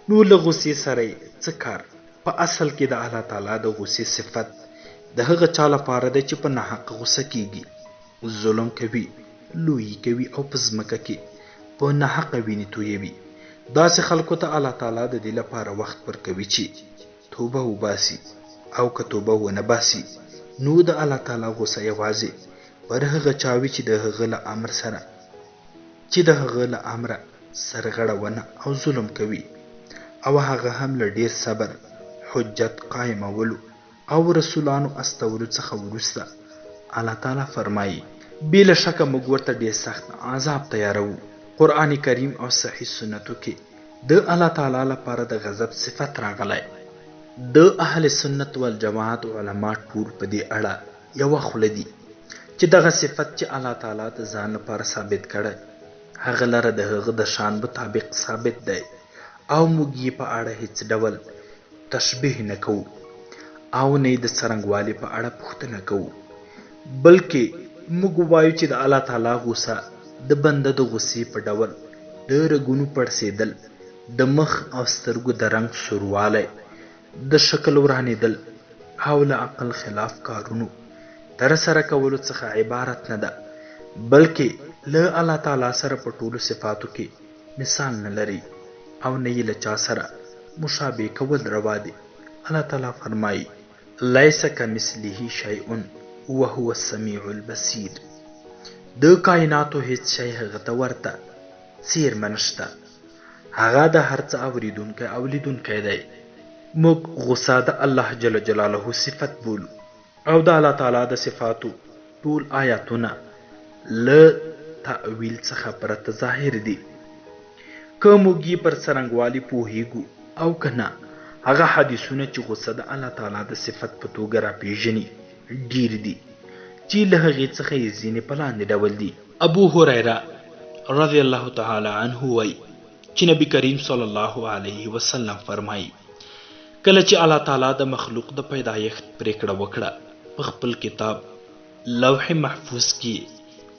نو له غصې سره څه کار؟ په اصل کې د الله تعالی د غصې صفت د هغه چا لپاره دی چې په ناحق غصه کیږي، ظلم کوي، لویي کوي او په ځمکه کې په ناحقه وینې تویوي. داسې خلکو ته الله تعالی د دې لپاره وخت ورکوي چې توبه وباسي، او که توبه ونه باسي نو د الله تعالی غصه یوازې پر هغه چا وي چې د هغه له امره سرغړونه او ظلم کوي، او هغه هم له ډیر صبر، حجت قائمولو او رسولانو استولو څخه وروسته. الله تعالی فرمایي: بې له شکه موږ ورته ډیر سخت عذاب تیاروو. قرآن کریم او صحیح سنتو کې د الله تعالی لپاره د غضب صفت راغلی. د اهل سنت والجماعت علما ټول په دې اړه یوه خوله دي چې دغه صفت چې الله تعالی د ځان لپاره ثابت کړی، هغه لره د هغه د شان مطابق ثابت دی، او موږ یې په اړه هیڅ ډول تشبیه نه کوو، او نه یې د څرنګوالي په اړه پوښتنه کوو، بلکې موږ وایو چې د الله تعالی غوسه د بنده د غوسې په ډول د رګونو پړسېدل، د مخ او سترګو د رنګ سوروالی، د شکل ورانېدل او له عقل خلاف کارونو ترسره کولو څخه عبارت نه ده، بلکې له الله تعالی سره په ټولو صفاتو کې مثال نه لري، او نه یې له چا سره مشابه کول روا دي. الله تعالی فرمایي: لیس کمثله شیء وهو السمیع البصیر. د کائناتو هیڅ شی هغه ته ورته څیرمه نشته، هغه د هر څه اوریدونکی او لیدونکی دی. موږ غصه د الله جل جلاله صفت بولو، او د الله تعالی د صفاتو ټول آیاتونه له تأویل څخه پرته ظاهر دي. که موږ یې پر څرنګوالي پوهیږو او که نه، هغه حدیثونه چې غصه د الله تعالی د صفت په توګه راپېژني ډیر دي، چې له هغې څخه یې ځینې په لاندې ډول دي. ابو هریره رضی الله تعالی عنه وایي چې نبی کریم صلی الله علیه وسلم فرمایي: کله چې الله تعالی د مخلوق د پیدایښت پرېکړه وکړه، په خپل کتاب لوح محفوظ کې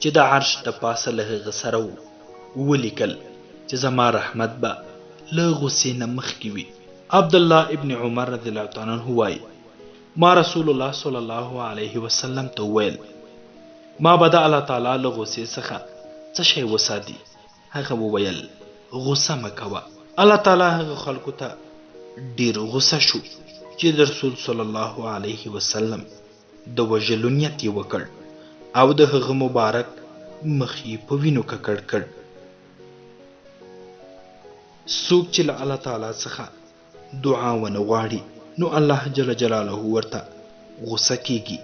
چې د عرش د پاسه له هغه سره ولیکل چې زما رحمت به له غصې نه مخکې وي. عبدالله ابن عمر رضی الله تعالی عنه وایي: ما رسول الله صلی الله علیه وسلم ته وویل: ما به د الله تعالی له غصې څخه څه شی وساتي؟ هغه وویل: غصه مه کوه. الله تعالی هغه خلکو ته ډیر غصه شو چې د رسول صلی الله علیه وسلم د وژلو نیت یې وکړ، او د هغه مبارک مخ یې په وینو ککړ کړ. څوک چې له الله تعالی څخه دعا ونه غواړي نو الله جل جلاله ورته غصه کیږي.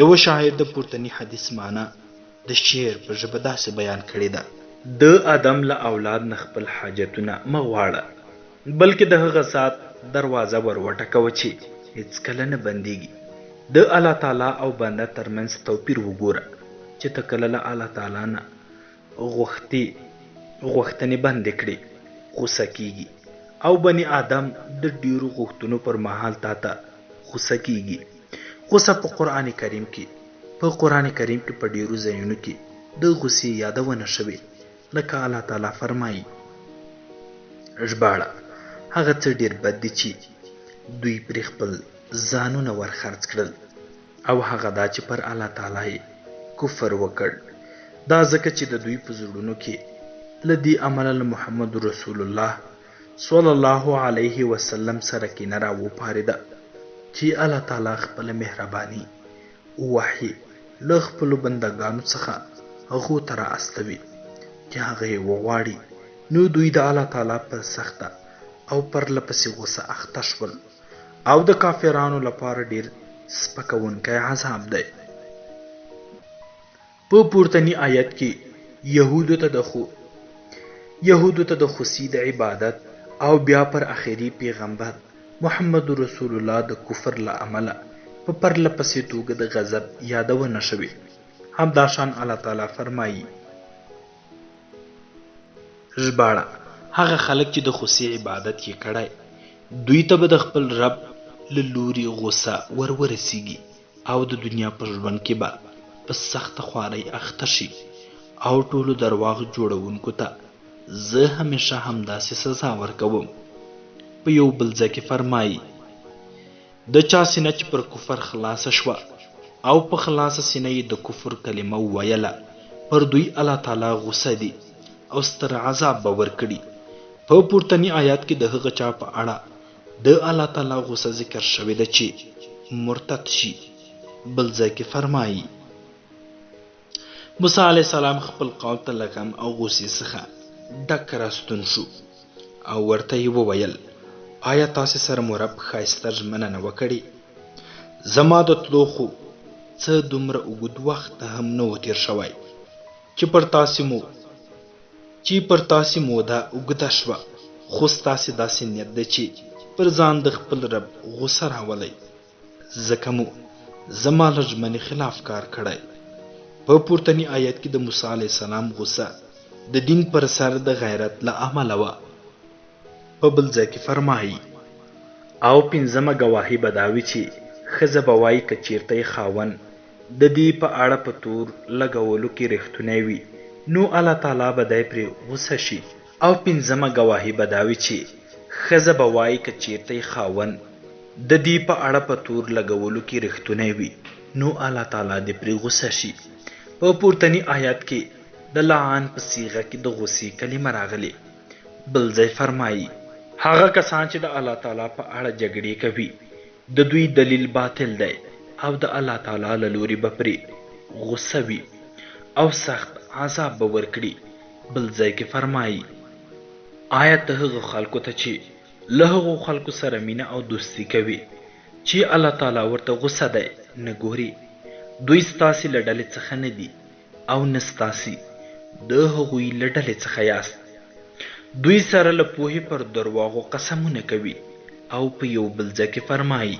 یو شاعر د پورتنی حدیث معنا د شعر په ژبه داسې بیان کړې ده: د آدم له اولاد نه خپل حاجتونه مه غواړه، بلکې د هغه ذات دروازه ور وټکوه چې هیڅکله نه بندېږي. د الله تعالی او بنده ترمنځ توپیر وګوره چې ته کله له الله تعالی نه غوښتنې بندې کړې غوسه کیږي، او بني آدم د ډیرو غوښتنو پر مهال تا ته غوسه کیږي. غوسه په قرآن کریم کې په ډیرو ځایونو کې د غوسې یادونه شوې، لکه الله تعالی فرمایي: ژباړه: هغه څه ډیر بد دي چې دوی پرې خپل ځانونه ورخرڅ کړل، او هغه دا چې پر الله تعالی کفر وکړ. دا ځکه چې د دوی په زړونو کې له دې امله له محمد رسول الله صلی الله علیه وسلم سره کینه راوپارېده چې الله تعالی خپل مهرباني وحی له خپلو بندګانو څخه هغو ته رااستوي چې هغه یې وغواړي. نو دوی د الله تعالی په سخته او پرله پسې غوسه اخته شول، او د کافرانو لپاره ډیر سپکونکی عذاب دی. په پورتني آیت کې یهودو ته د خوسي د عبادت او بیا پر آخري پیغمبر محمد رسول الله د کفر له امله په پرله پسې توګه د غضب یادونه شوې. همداشان الله تعالی فرمایي: ژباړه: هغه خلک چې د خوسي عبادت یې کړی، دوی ته به د خپل رب له لوري غوسه ورسیږي، او د دنیا په ژوند کې به په سخته خوارۍ اخته شي. او ټولو درواغ جوړونکو ته زه همیشه همداسې سزا ورکوم. په یو بل ځای کې فرمایي: د چا سینه چې پر کفر خلاصه شوه او په خلاصه سینه یې د کفر کلمه ویله، پر دوی الله تعالی غوسه دي او ستر عذاب به ورکړي. په پورتني آیات کې د هغه چا په اړه د الله تعالی غوسه ذکر شوې ده چې مرتد شي. بل ځای کې فرمایي: موسی علیه السلام خپل قوم ته له غم او غوسې څخه ډک راستون شو او ورته یې وویل: آیا تاسې سره مو رب ښایسته ژمنه نه وکړې؟ زما د تلو خو څه دومره اوږد وخت هم نه و تیر شوی چې پر تاسې موده اوږده شوه، خو ستاسې داسې نیت ده چې پر ځان د خپل رب غوسه راولئ، ځکه مو زما له ژمنې خلاف کار کړی. په پورتني آیت کې د موسی علیه السلام غوسه د دین پر سر د غیرت له امله وه. په بل ځای کې فرمایي: او پنځمه ګواهي به دا وي چې ښځه به وایي که چیرته یې خاوند د دې په اړه په تور لګولو کې رښتونی وي، نو الله تعالی به دی پرې غوسه شي. او پنځمه ګواهي به دا وي چې ښځه به وایي که چیرته یې خاوند د دې په اړه په تور لګولو کې رښتونی وي، نو الله تعالی دې پرې غوسه شي. په پورتني آیات کې د لعان په صیغه کې د غوسې کلمه راغلې. بل ځای فرمایي: هغه کسان چې د الله تعالی په اړه جګړې کوي، د دوی دلیل باطل دی، او د الله تعالی له لوري به پرې غوسه وي او سخت عذاب به ورکړي. بل ځای کې فرمایي: آیا ته هغو خلکو ته چې له هغو خلکو سره مینه او دوستي کوي چې الله تعالی ورته غوسه دی نه ګوري؟ دوی ستاسې له ډلې څخه نه دي او نه ستاسې د هغوی له ډلې څخه یاست. دوی سره له پوهې پر درواغو قسمونه کوي. او په یو بل ځای کې فرمایي: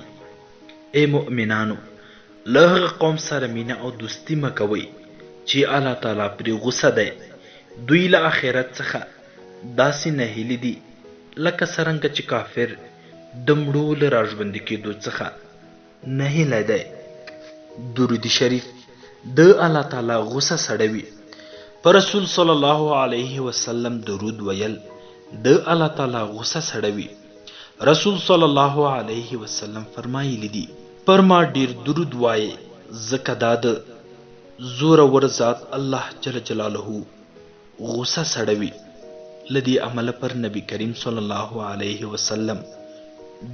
ای مؤمنانو، له هغه قوم سره مینه او دوستي مه کوئ چې الله تعالی پرې غوسه دی. دوی له آخرت څخه داسې نهیلي دي لکه څرنګه چې کافر د مړو له راژوندي کېدو څخه نهیلی دی. درود شریف د الله تعالی غوسه سړوي. پر رسول صلی الله علیه وسلم درود ویل د الله تعالی غوسه سړوي. رسول صلی الله علیه وسلم فرمایلی دي: پر ما ډیر درود وایي، ځکه دا د زورور ذات الله جل جلاله غوسه سړوي. لدی عمل پر نبی کریم صلی الله علیه وسلم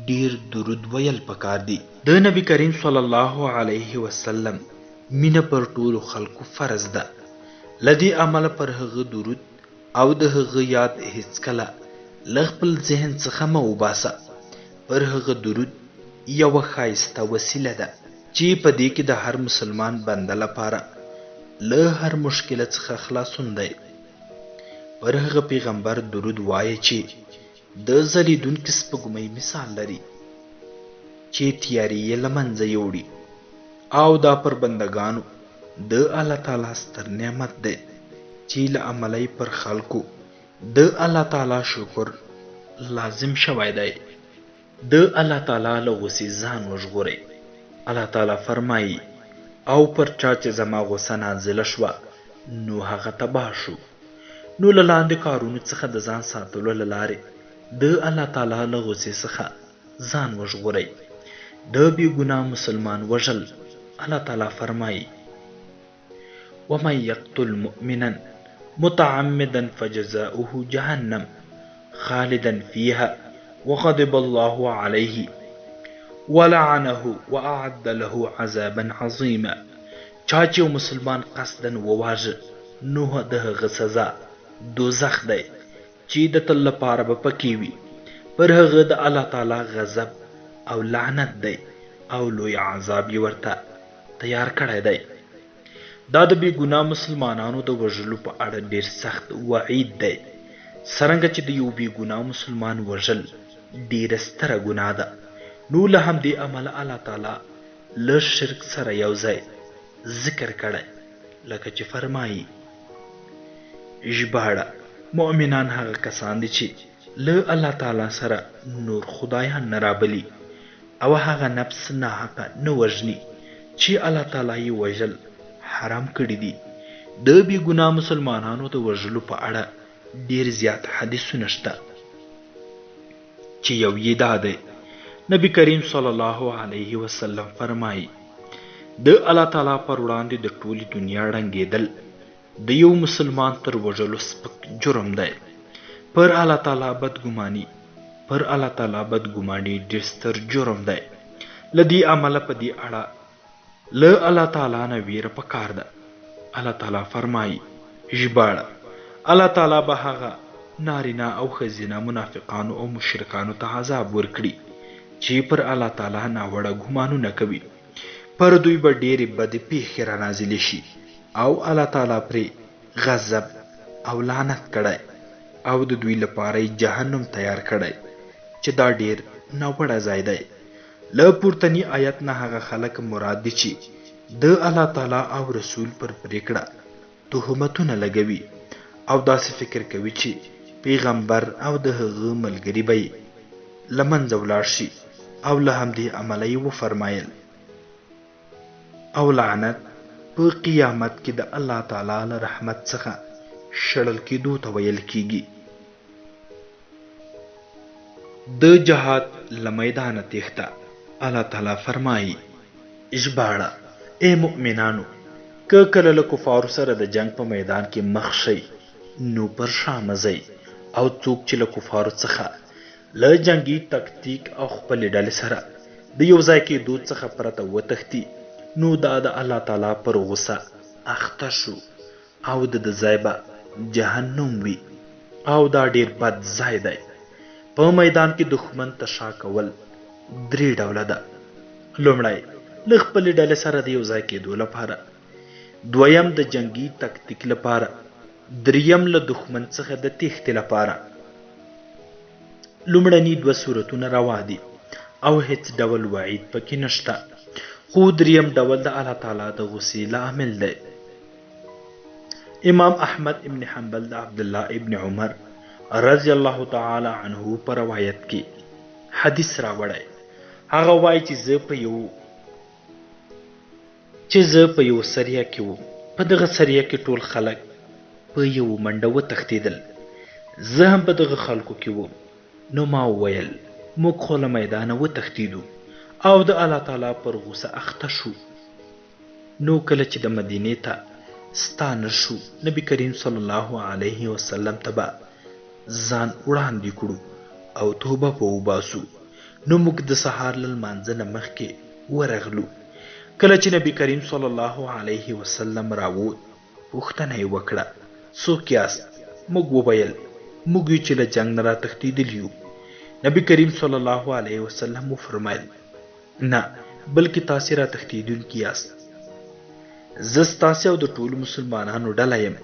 ډیر درود ویل پکار دي. د نبی کریم صلی الله علیه وسلم مینه پر ټولو خلکو فرض ده. لدی عمل پر هغه درود او د هغه یاد هیڅکله له خپل ذهن څخه مه وباسه. پر هغه درود یوه ښایسته وسیله ده چې په دې کې د هر مسلمان بنده لپاره له هر مشکل څخه خلاصون دی. پر هغه پیغمبر درود وایه چې د ځلیدونکي سپوږمۍ مثال لري چې تیارې یې له منځه یوړي. او دا پر بندگانو د الله تعالی ستر نعمت دی چې له عمله پر خلکو د الله تعالی شکر لازم شوی دی. د الله تعالی له غصې ځان وژغورئ. الله تعالی فرمایي او پر چا چې زما غصه نازله شوه نو هغه تباه شو. نو له لاندې کارونو څخه د ځان ساتلو له لارې د الله تعالی له غصې څخه ځان وژغورئ. د بې ګناه مسلمان وژل الله تعالی فرمایي ومن یقتل مؤمنا متعمدا فجزاؤه جهنم خالدا فيها وغضب الله عليه ولعنه واعد له عذابا عظیما. چا چې یو مسلمان قصدا وواژه نو د هغه سزا دوزخ دی چې د تل لپاره به پکې وي. پر هغه د الله تعالی غضب او لعنت دی او لوی عذاب یې ورته تیار کړی دی. دا د بې ګناه مسلمانانو د وژلو په اړه ډیر سخت وعید دی. څرنګه چې د یو بې ګناه مسلمان وژل ډیره ستره ګناه ده، نو له همدې امله الله تعالی له شرک سره یو ځای ذکر کړی، لکه چې فرمایي ژباړه مؤمنان هغه کسان دي چې له الله تعالی سره نور خدایان نه رابلي او هغه نفس ناحقه نه وژني چې الله تعالی یې وژل حرام کړي دي. د بې ګناه مسلمانانو د وژلو په اړه ډیر زیات حدیثونه شته چې یو یې دا دی نبی کریم صلی الله علیه وسلم فرمایي د الله تعالی پر وړاندې د ټولې دنیا ړنګېدل د یو مسلمان تر وژلو سپک جرم دی. پر الله تعالی بدګماني ډیر ستر جرم دی. له دې عمله په دې اړه له الله تعالی نه ویره پکار ده. الله تعالی فرمایي ژباړه الله تعالی به هغه نارینه او ښځینه منافقانو او مشرکانو ته عذاب ورکړي چې پر الله تعالی ناوړه ګمانونه کوي. پر دوی به ډېرې بدې پیښې رانازلې شي او الله تعالی پرې غضب او لعنت کړی او د دوی لپاره یې جهنم تیار کړی چې دا ډېر ناوړه ځای دی. له پورتني آیت نه هغه خلک مراد دي چې د الله تعالی او رسول پر پرېکړه تهمتونه لګوي او داسې فکر کوي چې پیغمبر او د هغه ملګري به یې له منځه ولاړ شي او له همدې عمله یې وفرمایل او لعنت په قیامت کې د الله تعالی له رحمت څخه شړل کېدو ته ویل کېږي. د جهاد له میدانه تېښته الله تعالی فرمایي ژباړه ای مؤمنانو که کله له کفارو سره د جنگ په میدان کې مخ شئ نو پر شا مه ځئ او څوک چې له کفارو څخه له جنگي تکتیک او خپلې ډلې سره د یو ځای کېدو څخه پرته وتښتي نو دا د الله تعالی پر غصه اخته شو او د ځای به جهنم وي او دا ډیر بد ځای دی. په میدان کې دښمن ته شا کول درې ډوله ده. لومړی له خپلې ډلې سره د یو ځای کېدو لپاره، دویم د جنگي تکتیک لپاره، دریم له دښمن څخه د تېښتې لپاره. لومړني دوه صورتونه روا دي او هیڅ ډول وعید پکې نشته، خو دریم ډول د الله تعالی د غصې لامل دی. امام احمد ابن حنبل د عبدالله ابن عمر رضی الله تعالی عنه په روایت کې حدیث راوړی. هغه وایي چې زه په یو سریه کې وم. په دغه سریه کې ټول خلک په یو منډه وتښتېدل. زه هم په دغه خلکو کې وم. نو ما وویل موږ خو له میدانه وتښتېدو او د الله تعالی پر غوسه اخته شو. نو کله چې د مدینې ته ستانه شو نبی کریم صلی الله علیه وسلم ته به ځان وړاندې کړو او توبه په وباسو. نو موږ د سهار له لمانځه نه مخکې ورغلو. کله چې نبی کریم صلی الله علیه وسلم راووت پوښتنه یې وکړه څوک یاست؟ موږ وویل موږ یو چې له جنګ نه راتښتېدلي یو. نبی کریم صلی الله علیه وسلم وفرمایل نه بلکې تاسې راتښتېدونکي یاست. زه ستاسې او د ټولو مسلمانانو ډله یم.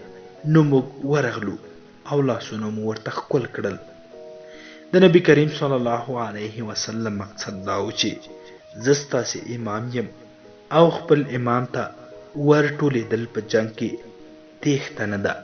نو موږ ورغلو او لاسونه مو ورته ښکل کړل. د نبی کریم صلی الله علیه وسلم مقصد دا و چې زه ستاسې امام یم او خپل امام ته ورټولېدل په جنګ کې تېښته نه ده.